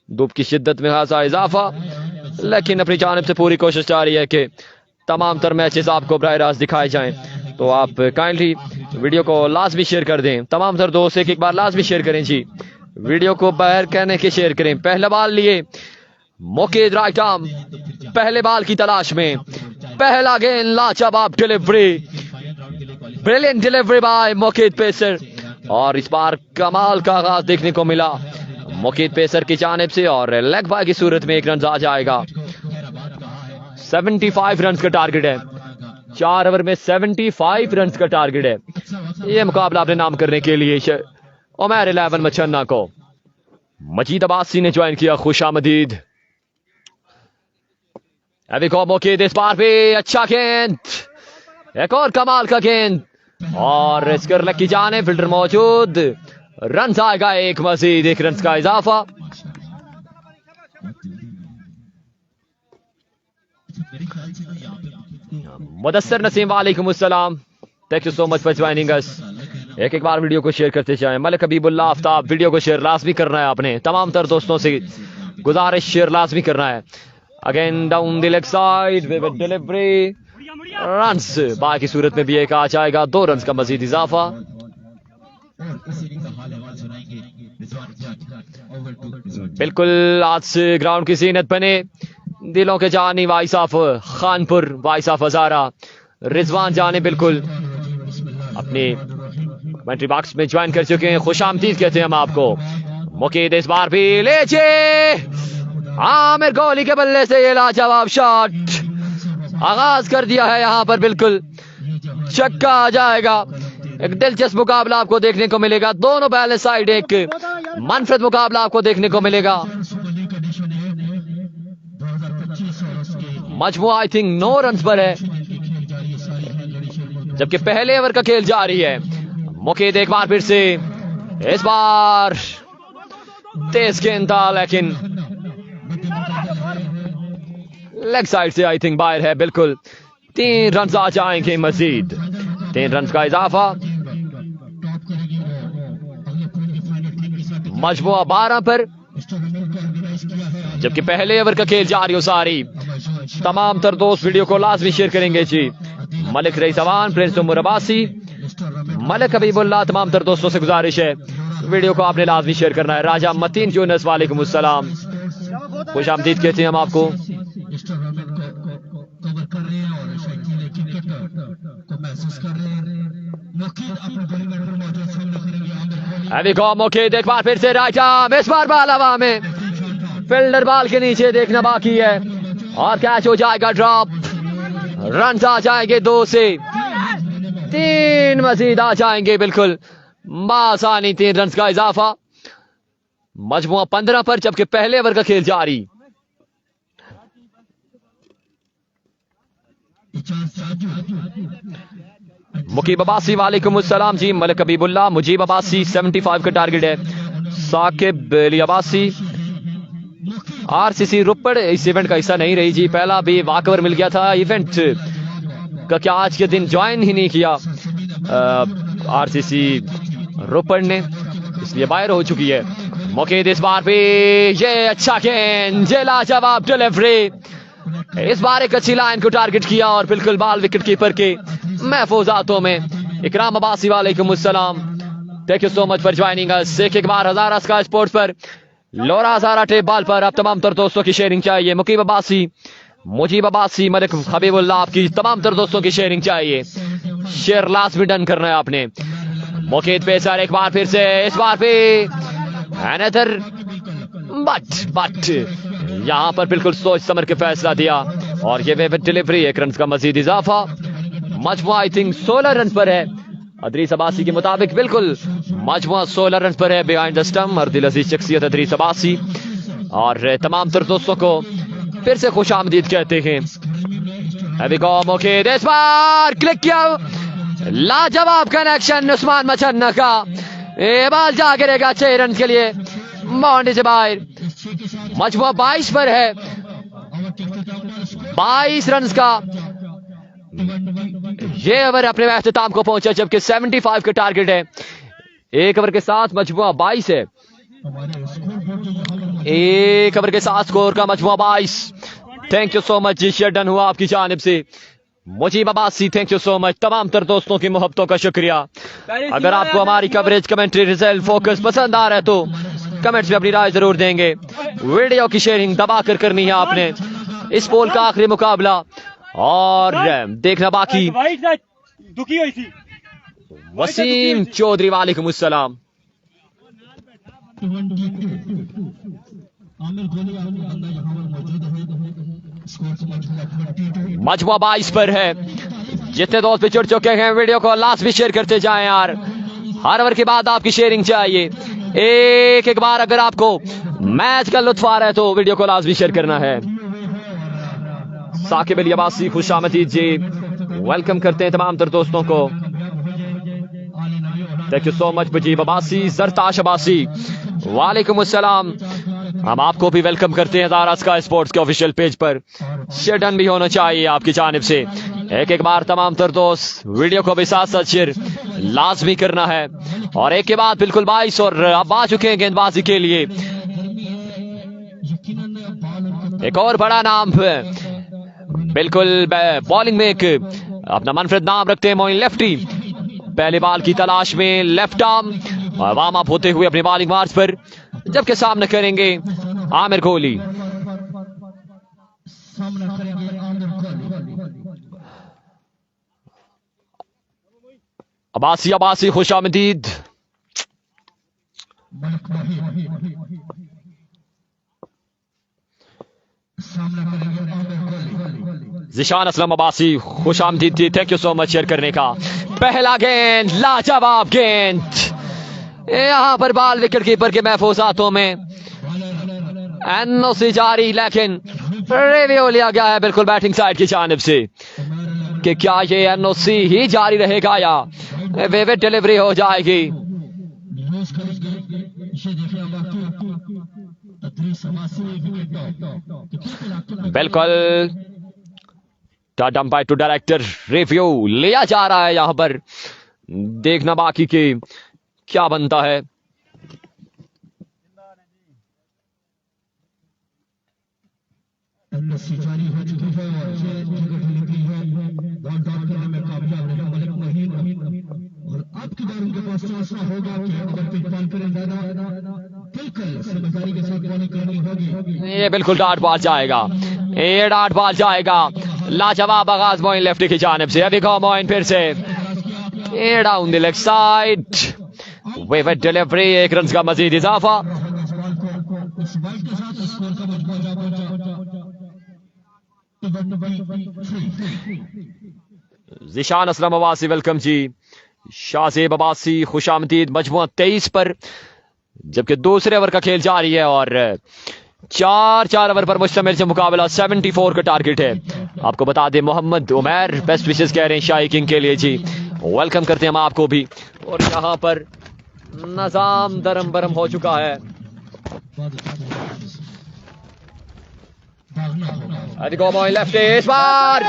धूप की शिद्दत में खासा इजाफा, लेकिन अपनी जानिब से पूरी कोशिश जारी है कि तमाम तर मैचेस आपको बराह रास्त दिखाए जाएं। तो आप काइंडली वीडियो को लाजमी शेयर कर दें। तमाम तर दोस्त एक बार लाजमी शेयर करें जी, वीडियो को बाहर कहने के शेयर करें। पहला बॉल लिए मुकीद राइट आर्म, पहले बॉल की तलाश में, पहला गेंद लाजवाब delivery, brilliant delivery by Muqeed pacer. और इस बार कमाल का आगाज देखने को मिला मुकीद पेसर की जानिब से। और लेग बाय की सूरत में 1 रन आ जाएगा। 75 रन का टारगेट है, 4 ओवर में 75 रन का टारगेट है। यह मुकाबला अपने नाम करने के लिए उमर 11 मचन्ना को मजीद अब्बासी ने ज्वाइन किया। खुशामदीद। अभी को मुकीद इस बार भी अच्छा गेंद, एक और कमाल का गेंद और स्क्वायर लेग की जाने फील्डर मौजूद। रन आएगा एक, मजीद 1 रन का इजाफा। मुदस्सर नसीम वालेकुम अस्सलाम, thank you so much for joining अस। एक बार वीडियो को शेयर करते जाएं। मलक हबीबुल्लाह आफ्ताब, वीडियो को शेयर लाजमी करना है आपने। तमाम तर दोस्तों से गुजारिश, शेयर लाजमी करना है। Again down the leg side with delivery, runs by की सूरत में भी एक आ जाएगा। 2 रन का मजीद इजाफा। बिल्कुल आज ग्राउंड की जीनत बने दिलों के जानी voice of Khanpur, voice of Hazara Rizwan जाने बिल्कुल अपनी कमेंट्री बॉक्स में ज्वाइन कर चुके हैं। खुशामदीद कहते हैं हम आपको। मुकीद इस बार भी लेचे, आमिर गोली के बल्ले से ये लाजवाब शॉट आगाज कर दिया है। यहां पर बिल्कुल छक्का आ जाएगा। एक दिलचस्प मुकाबला आपको देखने को मिलेगा। दोनों बैलेंस साइड एक मनफरद मुकाबला आपको देखने को मिलेगा। मजमू आई थिंक 9 रन पर है, जबकि पहले ओवर का खेल जारी है। मुकीद एक बार फिर से, इस बार तेज गेंद था लेकिन लेग साइड से आई थिंक बाहर है। बिल्कुल 3 रन आ जाएंगे मजीद, 3 रन का इजाफा। मजमुआ 12 पर, जबकि पहले ओवर का खेल जारी हो सारी। तमाम तर दोस्त वीडियो को लाजमी शेयर करेंगे जी। मलिक रईस अवान, प्रिंस उमर अब्बासी, मलिक हबीबुल्लाह, तमाम तर दोस्तों से गुजारिश है वीडियो को आपने लाजमी शेयर करना है। राजा मतीन यूनस वालेकुम अस्सलाम, खुशामदीद कहते हैं हम आपको। अभी को मोकेद एक बार फिर से राइट आर्म, इस बार बाल हवा में, फील्डर बाल के नीचे, देखना बाकी है और कैच हो जाएगा ड्रॉप। रन आ जाएंगे 2 से 3 मजीद आ जाएंगे, बिल्कुल आसानी 3 रन का इजाफा। मजमुआ 15 पर, जबकि पहले ओवर का खेल जारी। मुकीब अब्बासी वालेकुम अस्सलाम जी। मलिक हबीबुल्लाह, मुजीब अब्बासी 75 का टारगेट है। साकिब अली अब्बासी, आरसीसी रोपड़ इस इवेंट का हिस्सा नहीं रही जी। पहला भी वॉकओवर मिल गया था इवेंट का, क्या आज के दिन ज्वाइन ही नहीं किया आरसीसी रोपड़ ने, इसलिए बाहर हो चुकी है। मुकीद इस बार भी ये अच्छा गेंद, ये लाजवाब डिलीवरी, इस बार एक अच्छी लाइन को टारगेट किया और बिल्कुल बाल विकेट कीपर के महफूज हाथों में। इकराम अब्बासी वालेकुम अस्सलाम, thank you so much for joining अस। एक बार हजारा स्काई स्पोर्ट्स पर, लोरा हजारा टेप बाल पर। अब तमाम तर दोस्तों की शेयरिंग चाहिए। मुकीब अब्बासी, मुजीब अब्बासी, मलिक हबीबुल्लाह, आपकी तमाम तर दोस्तों की शेयरिंग चाहिए। शेयर लाजमी डन करना है आपने। मुकीद पेसर एक बार फिर से, इस बार भी अनदर बट यहां पर बिल्कुल सोच समझ के फैसला दिया और ये विकेट डिलीवरी, 1 रन का मजीद इजाफा। मजमुआ आई थिंक 16 रन पर है अदरीस अब्बासी के मुताबिक, बिल्कुल मजमुआ 16 रन पर है बिहाइंड द स्टंप। और दिल अजीज शख्सियत अदरीस अब्बासी, और तमाम तर दोस्तों को फिर से खुश आमदीद कहते हैं। अभी मुकीद इस बार क्लिक किया, लाजवाब कनेक्शन उस्मान मचन्ना का, ये बाल जा गिरेगा 6 रन के लिए बाउंड्री से बाहर। मजमुआ 22 पर है, 22 रन का ये ओवर अपने अख्ताम को पहुंचा, जबकि 75 का टारगेट है। 1 ओवर के साथ मजमुआ 22 है, 1 ओवर के साथ स्कोर का मजमुआ 22। Thank you so much ji, शेयर डन हुआ आपकी जानिब से। Mujeeb Abbasi, thank you so much. तमाम तर दोस्तों की मोहब्बतों का शुक्रिया। अगर आपको हमारी कवरेज, कमेंट्री, रिजल्ट, फोकस पसंद आ रहा है तो कमेंट्स में अपनी राय जरूर देंगे। वीडियो की शेयरिंग दबा कर करनी है आपने। इस पोल का आखिरी मुकाबला और देखना बाकी। दुखी हुई थी वसीम चौधरी वालेकुम अस्सलाम। मजमुआ 22 पर है। जितने दोस्त भी जुड़ चुके हैं वीडियो को लास्ट भी शेयर करते जाएं यार, हर ओवर के बाद आपकी शेयरिंग चाहिए। एक बार अगर आपको मैच का लुत्फ आ रहा है तो वीडियो को लास्ट भी शेयर करना है। साकिब अली अब्बासी, खुशामदीद जी, वेलकम करते हैं तमाम तर दोस्तों को। Thank you so much Mujeeb Abbasi, Zartash Abbasi वालेकुम अस्सलाम। हम आपको भी वेलकम करते हैं हजारा स्काई स्पोर्ट्स के ऑफिशियल पेज पर। शेयर डन भी होना चाहिए आपकी जानिब से। एक बार तमाम तर दोस्त वीडियो को भी साथ साथ शेयर लाजमी करना है। और एक के बाद बिल्कुल 22 और अब आ चुके हैं गेंदबाजी के लिए एक और बड़ा नाम, बिल्कुल बॉलिंग में एक अपना मनफरद नाम रखते हैं मोइन लेफ्टी। पहले बाल की तलाश में लेफ्ट आर्म वार्म अप होते हुए अपने बॉलिंग मार्च पर, जबकि सामने करेंगे आमिर कोहली। अब्बासी अब्बासी खुशामदीद। जिशान असलम अब्बासी खुशामदीद थी, thank you so much share करने का। पहला गेंद, लाजवाब गेंद, यहां पर बाल विकेट कीपर के महफूज हाथों में। एनओसी जारी, लेकिन रिव्यू लिया गया है बिल्कुल बैटिंग साइड की जानिब से कि क्या ये एनओसी ही जारी रहेगा या विकेट डिलीवरी हो जाएगी। बिल्कुल अंपायर टू डायरेक्टर रिव्यू लिया जा रहा है, यहां पर देखना बाकी के क्या बनता है। आपकी बार उनके पास ऐसा होगा कि अगर पिच कॉन्फिडेंस बिल्कुल समझदारी के साथ बॉलिंग करनी होगी। ये बिल्कुल डॉट बॉल जाएगा, ये डॉट बॉल जाएगा। लाजवाब आगाज मोइन लेफ्टी की जानिब से। अभी को मोइन फिर से down the leg side, vivid delivery, 1 run का मजीद इजाफा। उस बॉल के साथ स्कोर का जिशान असलम अब्बासी वेलकम जी। शाहजेब अब्बासी खुशामदीद। मजमूआ 23 पर, जबकि दूसरे ओवर का खेल जारी है और 4 ओवर पर मुश्तमिल से मुकाबला 74 का टारगेट है। आपको बता दें मोहम्मद उमैर बेस्ट विशेस कह रहे हैं शाही किंग के लिए जी, वेलकम करते हैं हम आपको भी। और यहाँ पर निजाम दरम बरम हो चुका है। लेफ्ट इस बार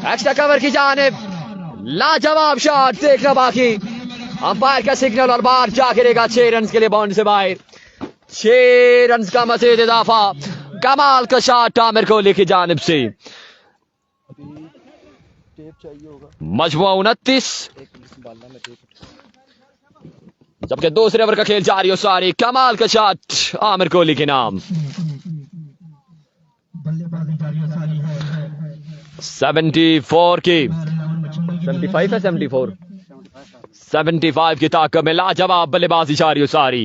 एक्स्ट्रा कवर की जानिब, लाजवाब शॉट, देखना बाकी अंपायर का सिग्नल और बाहर जा गिरेगा 6 रन के लिए बाउंड्री से बाहर। 6 रन का मजीद इजाफा, कमाल का शॉट आमिर कोहली की जानिब से। मजमुआ 29, जबकि दूसरे ओवर का खेल जारी हो सारी। कमाल का शॉट आमिर कोहली के नाम। 74 की 75 है 75 की ताकत में लाजवाब बल्लेबाजी जारी हो सारी।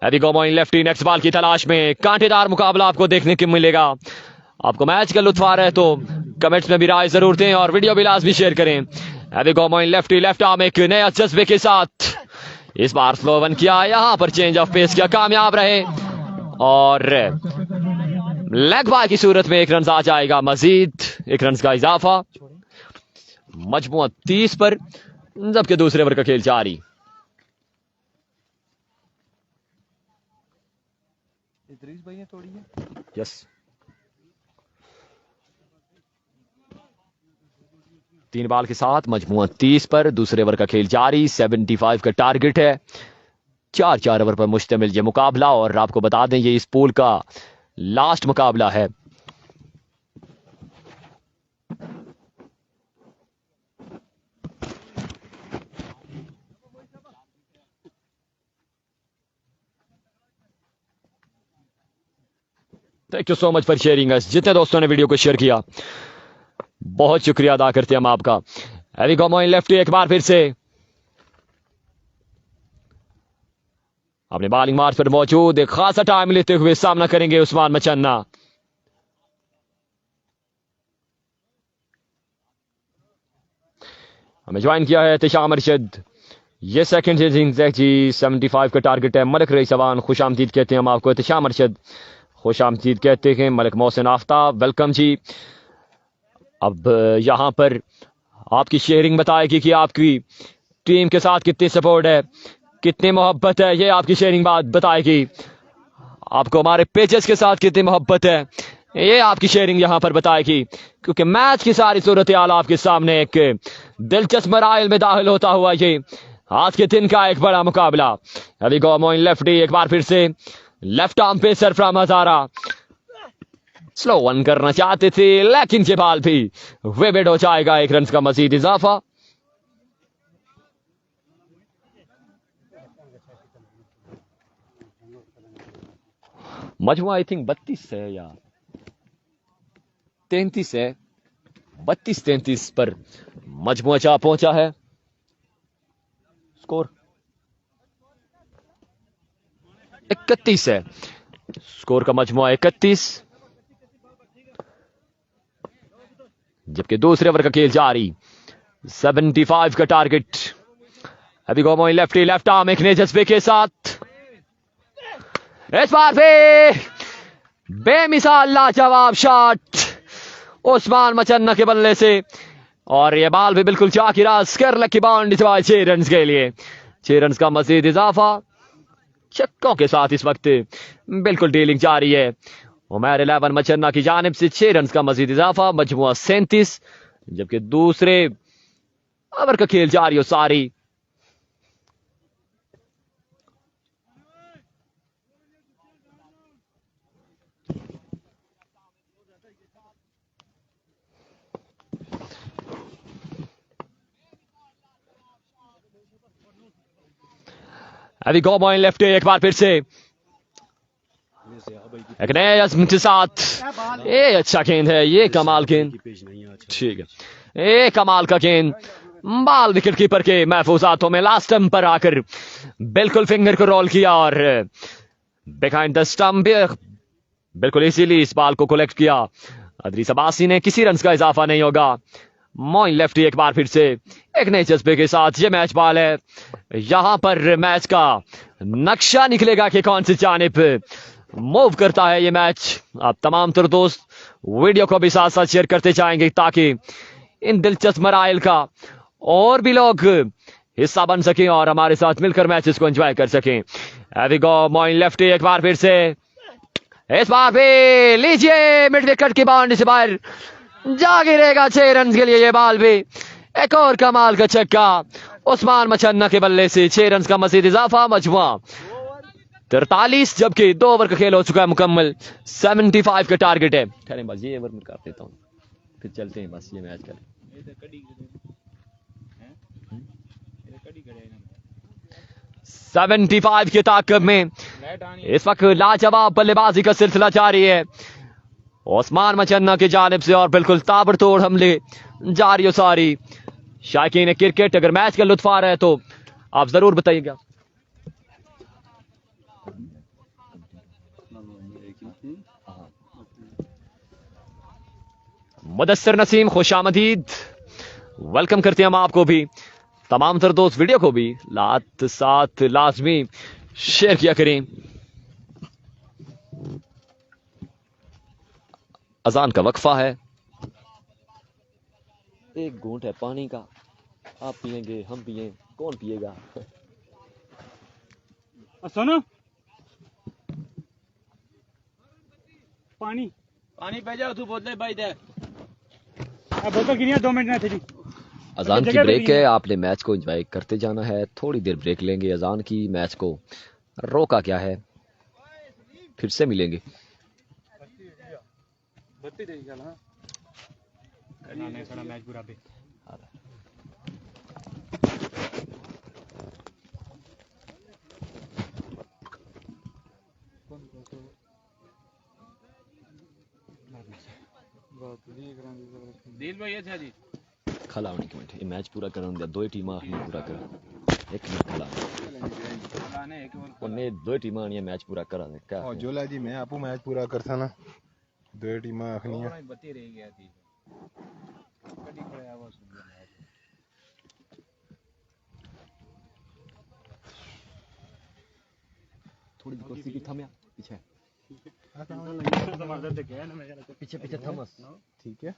Heavy going lefty next ball की तलाश में। कांटेदार मुकाबला आपको देखने को मिलेगा। आपको मैच का लुत्फ आ रहा है तो कमेंट्स में भी राय जरूर दें और वीडियो भी लाजमी शेयर करें। Heavy going lefty left arm एक नया जज्बे के साथ इस बार स्लो वन किया, यहां पर चेंज ऑफ पेस किया, कामयाब रहे और लेग बाय की सूरत में 1 रन आ जाएगा, मजीद 1 रन का इजाफा। मजमुआ 30 पर, जबकि दूसरे ओवर का खेल जारी। यस 3 बॉल के साथ मजमुआ 30 पर, दूसरे ओवर का खेल जारी। 75 का टारगेट है। 4 ओवर पर मुश्तमिल ये मुकाबला और आपको बता दें ये इस पूल का लास्ट मुकाबला है। Thank you so much for sharing अस। जितने दोस्तों ने वीडियो को शेयर किया बहुत शुक्रिया अदा करते हैं हम आपका। हैवी गोइंग लेफ्ट एक बार फिर से अपने बॉलिंग मार्च पर मौजूद, एक खासा टाइम लेते हुए सामना करेंगे उस्मान मचन्ना। हमें ज्वाइन किया है तिशाम अरशद। ये सेकंड इनिंग्स है जी। 75 का टारगेट है। मलिक रईस अवान खुशामदीद कहते हैं हम आपको। तिशाम अरशद खुशामदीद कहते हैं। मलिक मोहसिन आफ्ताब वेलकम जी। अब यहां पर आपकी शेयरिंग बताएगी कि आपकी टीम के साथ कितनी सपोर्ट है, कितनी मोहब्बत है, ये आपकी शेयरिंग बात बताएगी। आपको हमारे पेजेस के साथ कितनी मोहब्बत है ये आपकी शेयरिंग यहां पर बताएगी, क्योंकि मैच की सारी सूरत हाल आपके सामने एक दिलचस्प मराइल में दाखिल होता हुआ ये आज के दिन का एक बड़ा मुकाबला। अभी गोइंग लेफ्टी एक बार फिर से left arm pacer from Hazara, slow one करना चाहते थे लेकिन ये बॉल भी विकेट हो जाएगा। 1 रन का मजीद इजाफा। मजमुआ आई थिंक 32 है या 33 है। 32-33 पर मजमुआ जा पहुंचा है। स्कोर 31 है। स्कोर का मजमुआ 31, जबकि दूसरे ओवर का खेल जारी। 75 का टारगेट। अभी गोइंग लेफ्टी लेफ्ट आर्म एक नए जज्बे के साथ इस बार भी बेमिसाल लाजवाब शॉट उस्मान मचन्ना के बल्ले से और ये बॉल भी बिल्कुल चाकिराज कर लकी बाउंड्री से 6 रन के लिए। 6 रन का मजीद इजाफा। छक्कों के साथ इस वक्त बिल्कुल डीलिंग जारी है। उमैर 11 मचन्ना की जानिब से 6 रन का मजीद इजाफा। मजमुआ 37, जबकि दूसरे ओवर का खेल जारी हो सारी। अभी गोइंग लेफ्ट एक बार फिर से एक नए अज़्म के साथ। ये अच्छा गेंद है, ये कमाल गेंद, ठीक है, ये कमाल का गेंद बाल विकेट कीपर के महफूज हाथों में लास्ट स्टंप पर आकर बिल्कुल फिंगर को रोल किया और बिहाइंड द स्टंप बिल्कुल इसीलिए इस बाल को कलेक्ट किया अदरीस अब्बासी ने। किसी रन का इजाफा नहीं होगा। मोइन लेफ्टी एक बार फिर से एक नए जज्बे के साथ ये मैच बॉल है। यहां पर मैच का नक्शा निकलेगा कि कौन सी जानिब मूव करता है ये मैच। आप तमाम तर दोस्त वीडियो को भी साथ साथ शेयर करते जाएंगे ताकि इन दिलचस्प मराइल का और भी लोग हिस्सा बन सकें और हमारे साथ मिलकर मैचेस को एंजॉय कर सकें। हैवी गो मोइन लेफ्टी एक बार फिर से, इस बार भी लीजिए मिड विकेट की बाउंड्री से बाहर जा गिरेगा 6 रन के लिए ये बॉल भी। एक और कमाल का छक्का उस्मान मचन्ना के बल्ले से 6 रन का मजीद इजाफा। मजमुआ 43 जबकि 2 ओवर का खेल हो चुका है मुकम्मल। 75 का टारगेट है। ठहरें बस ये ओवर में कर देता हूँ फिर चलते हैं बस ये मैच करें। 75 के ताकत में इस वक्त लाजवाब बल्लेबाजी का सिलसिला जारी है ओस्मान मचन्ना की जानिब से और बिल्कुल ताबड़तोड़ हमले जारी और सारी। शायकीन क्रिकेट अगर मैच का लुत्फ आ रहा है तो आप जरूर बताइएगा। मुदस्सिर नसीम खुशामदीद, वेलकम करते हैं हम आपको भी। तमाम तर दोस्त वीडियो को भी साथ लाजमी शेयर किया करें। अजान का वक्फा है। एक घूंट है पानी का, आप पिएंगे हम पिए, कौन पिएगा? सुनो पानी पानी पे जाओ तू बोतल भाई दे बोतल गिनिया 2 मिनट में थी। अजान की ब्रेक है, आपने मैच को एंजॉय करते जाना है। थोड़ी देर ब्रेक लेंगे अजान की। मैच को रोका क्या है, फिर से मिलेंगे। मैच पूरा पे दिल भाई अच्छा जी खला होने की मिनट ये मैच पूरा करन 2 टीमां ही पूरा कर 1 मिनट खला उन्हें 2 टीमां ने मैच पूरा करा दे क्या और जोला जी मैं आपू मैच पूरा करसा ना 2 टीमां आखनियां बत्ती रह गया थी कड़ी खड़े आवाज सुन थोड़ी कुर्सी की थम्या पीछे पीछे पीछे थमस ठीक है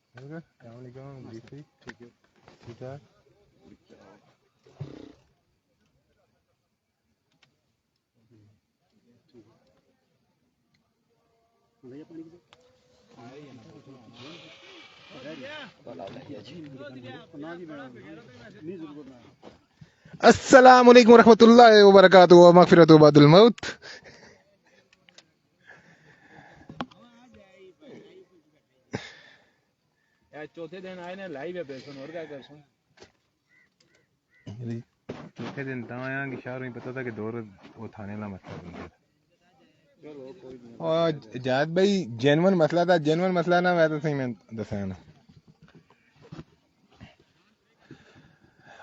अस्सलाम वालेकुम जी ठीक है ठीक है अस्सलाम वालेकुम रहमतुल्लाहि व बरकातुहू व मगफिरतु बादुल मौत। चौथे दिन आए ना लाइव है बेसन और क्या कर सुन चौथे दिन ता आया कि शहर में पता था कि दौर वो थाने ना मसला बन गया और जाद भाई जेन्युइन मसला था। जेन्युइन मसला ना मैं तो सही में दसाया ना।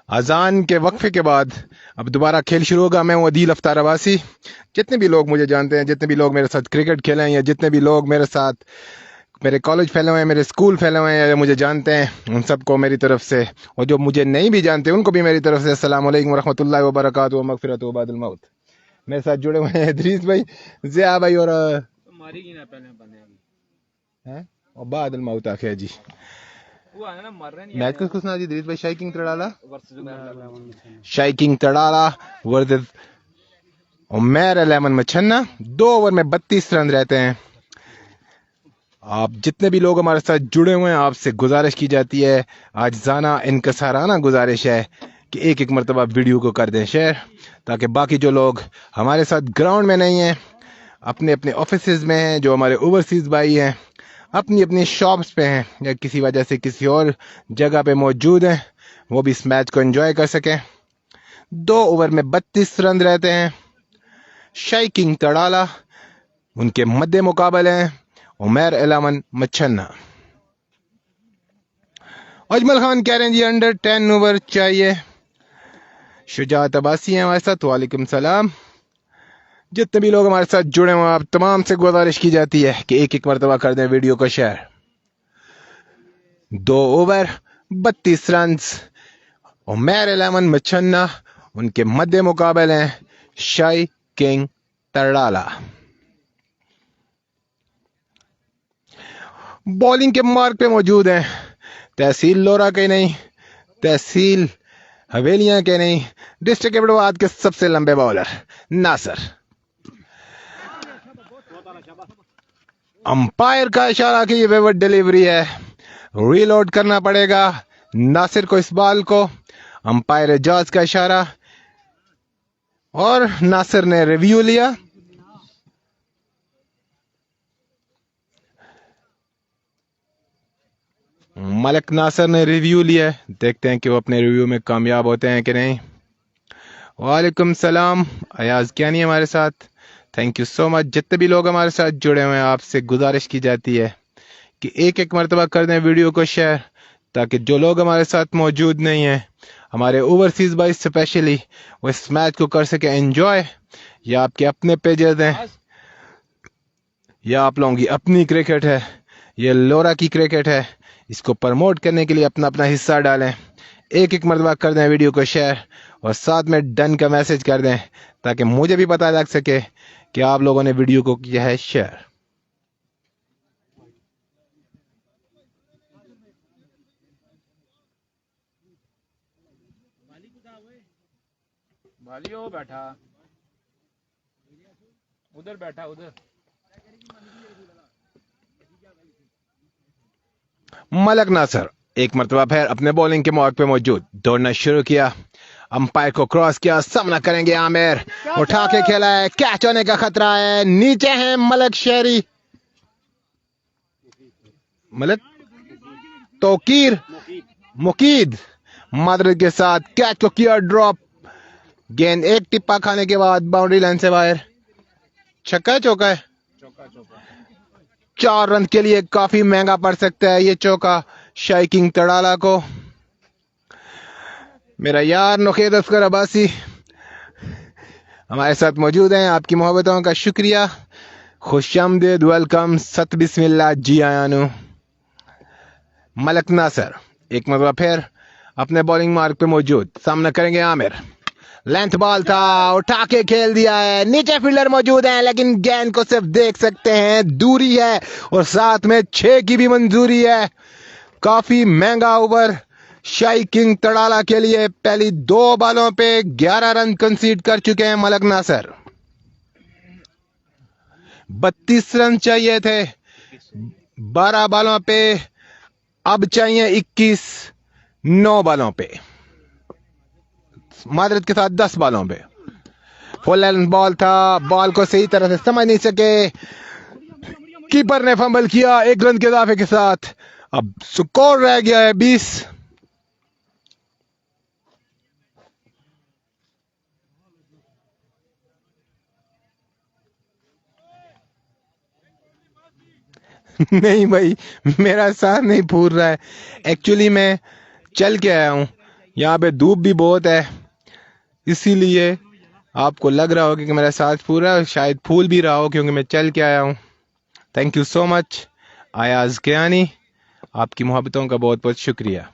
अजान के वक्फे के बाद अब दोबारा खेल शुरू होगा। मैं हूँ अदील अफ्तार अब्बासी। जितने भी लोग मुझे जानते हैं, जितने भी लोग मेरे साथ क्रिकेट खेले हैं या जितने भी लोग मेरे साथ मेरे कॉलेज फेलो हैं, मेरे स्कूल फेलो हैं या मुझे जानते हैं, उन सबको मेरी तरफ से, और जो मुझे नहीं भी जानते उनको भी मेरी तरफ से अस्सलाम वालेकुम रहमतुल्लाहि व बरकातुहू व मगफिरतुहू बादुल मौत। मेरे साथ जुड़े हुए हैं इदरीस भाई, ज़िया भाई और मारी की ना पहले बने हैं और बादुल मौत आखिया जी। वो आना मर रहे नहीं मैच कुछ ना जी इदरीस भाई। शाइकिंग तड़ाला शाइकिंग तड़ाला वर्सेस उमैर लेमन मछन्ना। 2 ओवर में 32 रन रहते हैं। आप जितने भी लोग हमारे साथ जुड़े हुए हैं, आपसे गुजारिश की जाती है, आज जाना इनकसाराना गुजारिश है कि एक एक मरतबा वीडियो को कर दें शेयर, ताकि बाकी जो लोग हमारे साथ ग्राउंड में नहीं हैं, अपने अपने ऑफिसेज में हैं, जो हमारे ओवरसीज़ भाई हैं, अपनी अपनी शॉप्स पे हैं या किसी वजह से किसी और जगह पे मौजूद हैं, वो भी इस मैच को एंजॉय कर सकें। 2 ओवर में 32 रन रहते हैं। शाइकिंग तड़ाला उनके मद्दे मुकाबले हैं उमैर लेमन मछन्ना। अजमल खान कह रहे हैं जी अंडर 10 ओवर चाहिए। शुजात अब्बासी हैं हमारे साथ, वालेकुम सलाम। जितने भी लोग हमारे साथ जुड़े हुए हैं, आप तमाम से गुजारिश की जाती है कि एक एक मरतबा कर दें वीडियो को शेयर। 2 over 32 run. उमर 11 मच्छन्ना, उनके मध्य मुकाबले हैं शाई किंग तड़ाला। बॉलिंग के मार्ग पे मौजूद हैं तहसील लोरा के नहीं, तहसील हवेलियां के नहीं, डिस्ट्रिक्ट इब्राबाद के सबसे लंबे बॉलर नासिर। अंपायर का इशारा कि ये वेवर डिलीवरी है, रीलोड करना पड़ेगा नासिर को इस बॉल को। अंपायर एजाज का इशारा और नासिर ने रिव्यू लिया। मलिक नासिर ने रिव्यू लिया, देखते हैं कि वो अपने रिव्यू में कामयाब होते हैं कि नहीं। वालेकुम सलाम, अयाज कियानी हमारे साथ, थैंक यू सो मच। जितने भी लोग हमारे साथ जुड़े हुए हैं, आपसे गुजारिश की जाती है कि एक एक मरतबा कर दें वीडियो को शेयर, ताकि जो लोग हमारे साथ मौजूद नहीं हैं, हमारे ओवरसीज भाई स्पेशली, वो इस मैच को कर सके एंजॉय। या आपके अपने पेजेस हैं या आप लोगों की अपनी क्रिकेट है, ये लोरा की क्रिकेट है, इसको प्रमोट करने के लिए अपना अपना हिस्सा डालें। एक एक मरतबा कर दें वीडियो को शेयर और साथ में डन का मैसेज कर दें, ताकि मुझे भी पता लग सके कि आप लोगों ने वीडियो को किया है शेयर। भालियो बैठा उधर, बैठा उधर। मलिक नासिर एक मरतबा फिर अपने बॉलिंग के मौके पे मौजूद, दौड़ना शुरू किया, अंपायर को क्रॉस किया, सामना करेंगे आमिर, उठा के खेला है, कैच होने का खतरा है, नीचे हैं मलिक शहरी, मलिक तौकीर मुकीद मादरत के साथ कैच को किया ड्रॉप। गेंद एक टिप्पा खाने के बाद बाउंड्री लाइन से बाहर, छक्का चौका है। 4 रन के लिए काफी महंगा पड़ सकता है ये चौका शाई किंग तड़ाला को। मेरा यार नोखेद अस्कर अब्बासी हमारे साथ मौजूद हैं, आपकी मोहब्बतों का शुक्रिया, खुशामदीद, वेलकम, सत बिस्मिल्लाह, जी आयानु। मलिक नासिर एक मरतबा फिर अपने बॉलिंग मार्ग पे मौजूद, सामना करेंगे आमिर, लेंथ बॉल था, उठा के खेल दिया है, नीचे फील्डर मौजूद है लेकिन गेंद को सिर्फ देख सकते हैं, दूरी है और साथ में 6 की भी मंजूरी है। काफी महंगा ओवर शाई किंग तड़ाला के लिए। पहली 2 बॉलों पे 11 रन कंसीड कर चुके हैं मलिक नासिर। 32 रन चाहिए थे 12 बॉलों पे, अब चाहिए 21 9 बॉलों पे, मादरत के साथ 10 बॉलों पे। फुल लेंथ बॉल था, बॉल को सही तरह से समझ नहीं सके, कीपर ने फंबल किया 1 रन के इजाफे के साथ। अब स्कोर रह गया है 20। नहीं भाई, मेरा साथ नहीं फूल रहा है, एक्चुअली मैं चल के आया हूं, यहाँ पे धूप भी बहुत है, इसीलिए आपको लग रहा होगा कि मेरा साथ फूल रहा है, शायद फूल भी रहा हो क्योंकि मैं चल के आया हूं। Thank you so much Ayaz Kiyani, आपकी मोहब्बतों का बहुत बहुत शुक्रिया।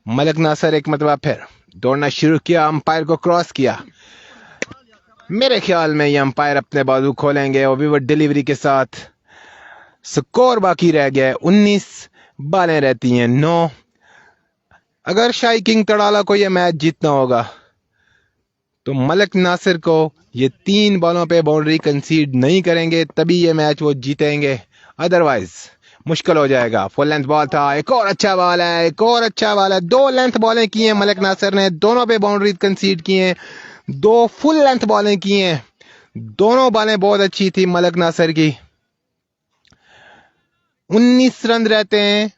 मलिक नासिर एक मरतबा फिर दौड़ना शुरू किया, अंपायर को क्रॉस किया, मेरे ख्याल में ये अंपायर अपने बाजू खोलेंगे और भी वो डिलीवरी के साथ। स्कोर बाकी रह गया है 19, बालें रहती हैं 9। अगर शाई किंग तड़ाला को यह मैच जीतना होगा तो मलिक नासिर को ये 3 बॉलों पे बाउंड्री कंसीड नहीं करेंगे, तभी ये मैच वो जीतेंगे, अदरवाइज मुश्किल हो जाएगा। फुल लेंथ बॉल था, एक और अच्छा बॉल है, एक और अच्छा बॉल है। 2 लेंथ बॉलें की हैं मलिक नासिर ने, दोनों पे बाउंड्री कंसीड की हैं। 2 फुल लेंथ बॉलें की हैं, दोनों बॉलें बहुत अच्छी थी मलिक नासिर की। 19 रन रहते हैं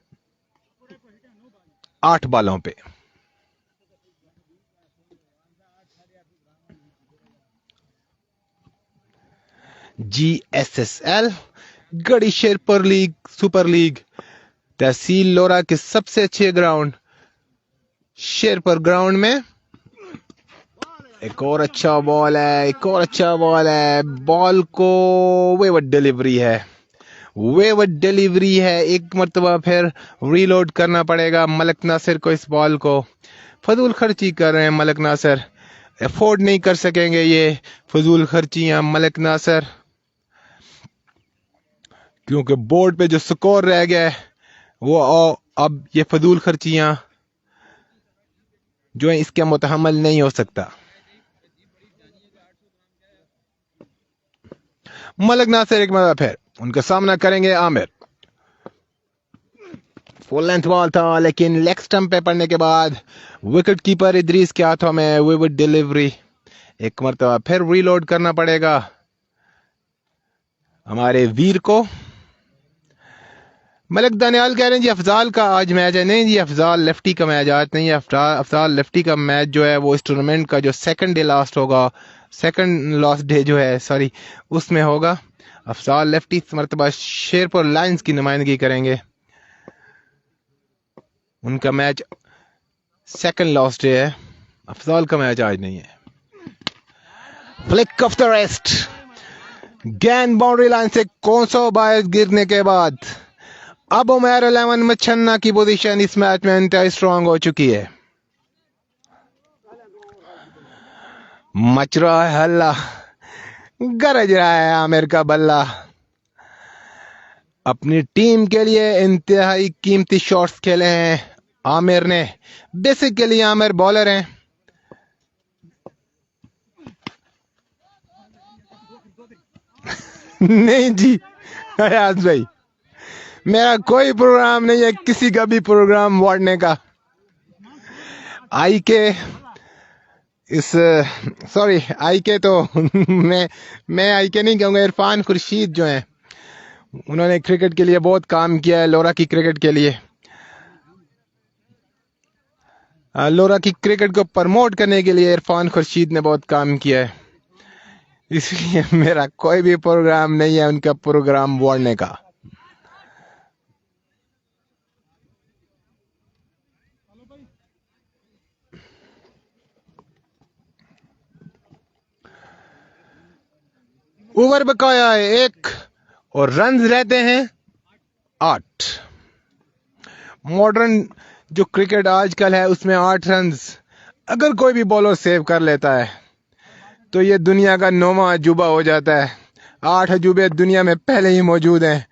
8 बॉलों पे। GSSL गढ़ी शेरपुर लीग सुपर लीग तहसील लोरा के सबसे अच्छे ग्राउंड शेरपुर ग्राउंड में एक और अच्छा बॉल है, एक और अच्छा बॉल है। बॉल को वेवट डिलीवरी है, वेवट डिलीवरी है। एक मरतबा फिर रीलोड करना पड़ेगा मलिक नासिर को। इस बॉल को फजूल खर्ची कर रहे हैं मलिक नासिर, अफोर्ड नहीं कर सकेंगे ये फजूल खर्चियां मलिक नासिर, क्योंकि बोर्ड पे जो स्कोर रह गया है वो अब ये फजूल खर्चियां जो है इसके मुतहम्मल नहीं हो सकता। मलिक नासिर एक मरतबा फिर उनका सामना करेंगे आमिर। फुल लेंथ बॉल था लेकिन लेग स्टंप पे पड़ने के बाद विकेट कीपर इदरीस के हाथों में विकेट डिलीवरी। एक मरतबा फिर रीलोड करना पड़ेगा हमारे वीर को। मलिक दानियाल कह रहे हैं जी अफजाल का आज मैच है। नहीं जी, अफजाल लेफ्टी का मैच आज नहीं है। अफजाल लेफ्टी का मैच जो है वो इस टूर्नामेंट का जो सेकंड डे लास्ट होगा, सेकंड लास्ट डे जो है सॉरी, उसमें होगा। अफजाल लेफ्टी इस मरतबा शेरपुर लायंस की नुमाइंदगी करेंगे। उनका मैच सेकंड लास्ट डे है, अफजाल का मैच आज नहीं है। फ्लिक ऑफ द रेस्ट, गेंद बाउंड्री लाइन से कौन सा बाहर गिरने के बाद अब उमर 11 मच्छन्ना की पोजीशन इस मैच में इंतहाई स्ट्रांग हो चुकी है। मच रहा है हल्ला, गरज रहा है आमिर का बल्ला। अपनी टीम के लिए इंतहाई कीमती शॉट्स खेले हैं आमिर ने। बेसिकली आमिर बॉलर हैं। नहीं जी अयाज भाई, मेरा कोई प्रोग्राम नहीं है किसी का भी प्रोग्राम वाड़ने का। आई के इस सॉरी आई के तो मैं आई के नहीं कहूंगा। इरफान खुर्शीद जो हैं उन्होंने क्रिकेट के लिए बहुत काम किया है, लोरा की क्रिकेट के लिए। लोरा की क्रिकेट को प्रमोट करने के लिए इरफान खुर्शीद ने बहुत काम किया है, इसलिए मेरा कोई भी प्रोग्राम नहीं है उनका प्रोग्राम वाड़ने का। ओवर बकाया है 1 और रन रहते हैं 8। मॉडर्न जो क्रिकेट आजकल है उसमें 8 रन अगर कोई भी बॉलर सेव कर लेता है तो ये दुनिया का 9वां अजूबा हो जाता है। 8 अजूबे दुनिया में पहले ही मौजूद हैं,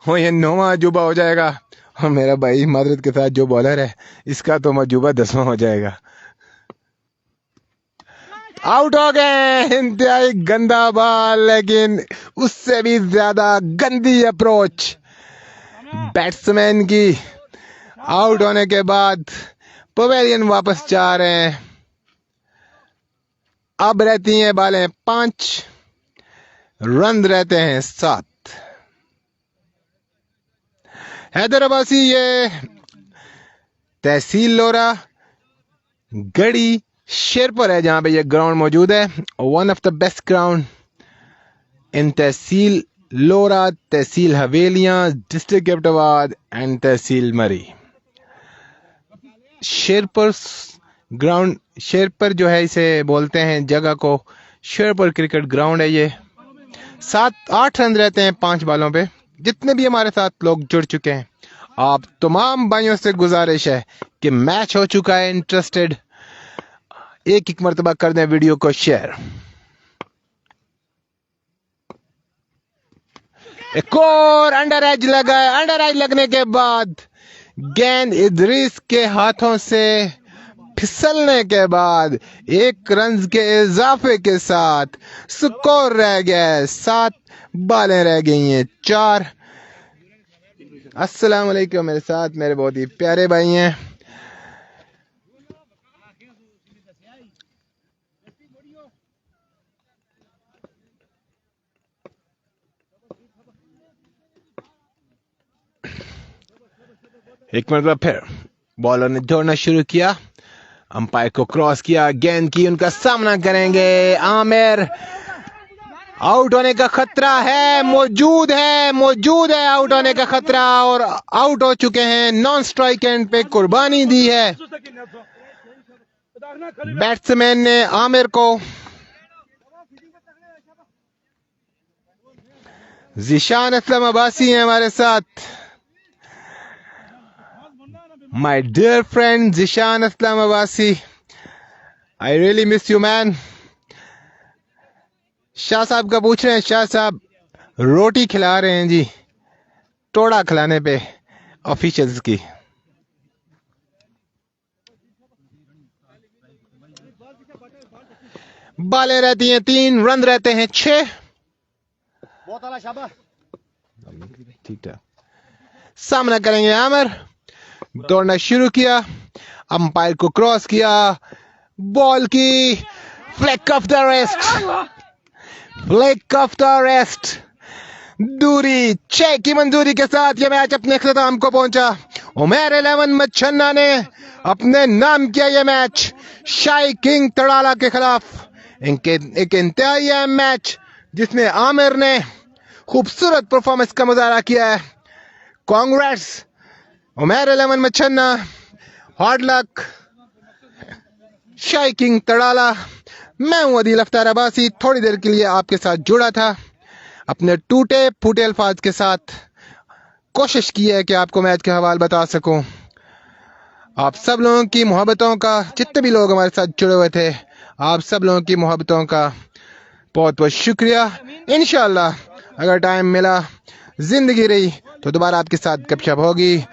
वो ये 9वां अजूबा हो जाएगा। और मेरा भाई मादरत के साथ जो बॉलर है इसका तो अजूबा 10वां हो जाएगा। आउट हो गए, इंतहाई गंदा बॉल, लेकिन उससे भी ज्यादा गंदी अप्रोच बैट्समैन की। आउट होने के बाद पवेलियन वापस जा रहे हैं। अब रहती हैं बालें 5, रन रहते हैं 7। हैदराबादी ये तहसील लोरा गढ़ी शेरपुर है जहां पे ये ग्राउंड मौजूद है। One of the best ground in tehsil Lora, tehsil Haveliyan, district Abbottabad and tehsil Murree. Sherpur ground, Sherpur जो है इसे बोलते हैं जगह को, शेरपुर क्रिकेट ग्राउंड है ये। 7-8 रन रहते हैं 5 बॉलों पे। जितने भी हमारे साथ लोग जुड़ चुके हैं, आप तमाम भाइयों से गुजारिश है कि मैच हो चुका है, इंटरेस्टेड एक मरतबा कर दें वीडियो को शेयर। एक और अंडर एज लगा है। अंडर एज लगने के बाद गेंद इदरीस के हाथों से फिसलने के बाद 1 रन के इजाफे के साथ स्कोर रह गया है 7, बालें रह गई हैं 4। अस्सलाम वालेकुम, मेरे साथ मेरे बहुत ही प्यारे भाई हैं। एक मिनट बाद फिर बॉलर ने दौड़ना शुरू किया, अंपायर को क्रॉस किया, गेंद की उनका सामना करेंगे आमिर। आउट होने का खतरा है, मौजूद है आउट होने का खतरा, और आउट हो चुके हैं। नॉन स्ट्राइक एंड पे कुर्बानी दी है बैट्समैन ने आमिर को। जिशान असलम अब्बासी हैं हमारे साथ। My dear friend Zeeshan Aslam Abbasi, I really miss you man. Shah साहब का पूछ रहे हैं, शाह साहब रोटी खिला रहे हैं जी, टोड़ा खिलाने पे ऑफिशियल्स की। बालें रहती हैं 3, रन रहते हैं 6। बहुत आला शाबाश। ठीक है, सामना करेंगे आमिर। दौड़ना शुरू किया, अंपायर को क्रॉस किया, बॉल की flag of the rest, flag of the rest, दूरी 6 की मंजूरी के साथ यह मैच अपने अख्ताम को पहुंचा। उमर 11 मच्छन्ना ने अपने नाम किया यह मैच शाही किंग तड़ाला के खिलाफ। एक इंतहाई अहम मैच जिसमें आमिर ने खूबसूरत परफॉर्मेंस का मुजाहरा किया है। कांग्रेस उमर 11 मच्छन्ना, हार्ड लक शाही किंग तड़ाला। मैं हूं अदील अफ्तार अब्बासी, थोड़ी देर के लिए आपके साथ जुड़ा था, अपने टूटे फूटे अल्फाज के साथ कोशिश की है कि आपको मैच के हवाले बता सकूं। आप सब लोगों की मोहब्बतों का, जितने भी लोग हमारे साथ जुड़े हुए थे, आप सब लोगों की मोहब्बतों का बहुत बहुत शुक्रिया। इंशाअल्लाह अगर टाइम मिला, जिंदगी रही, तो दोबारा आपके साथ गपशप होगी।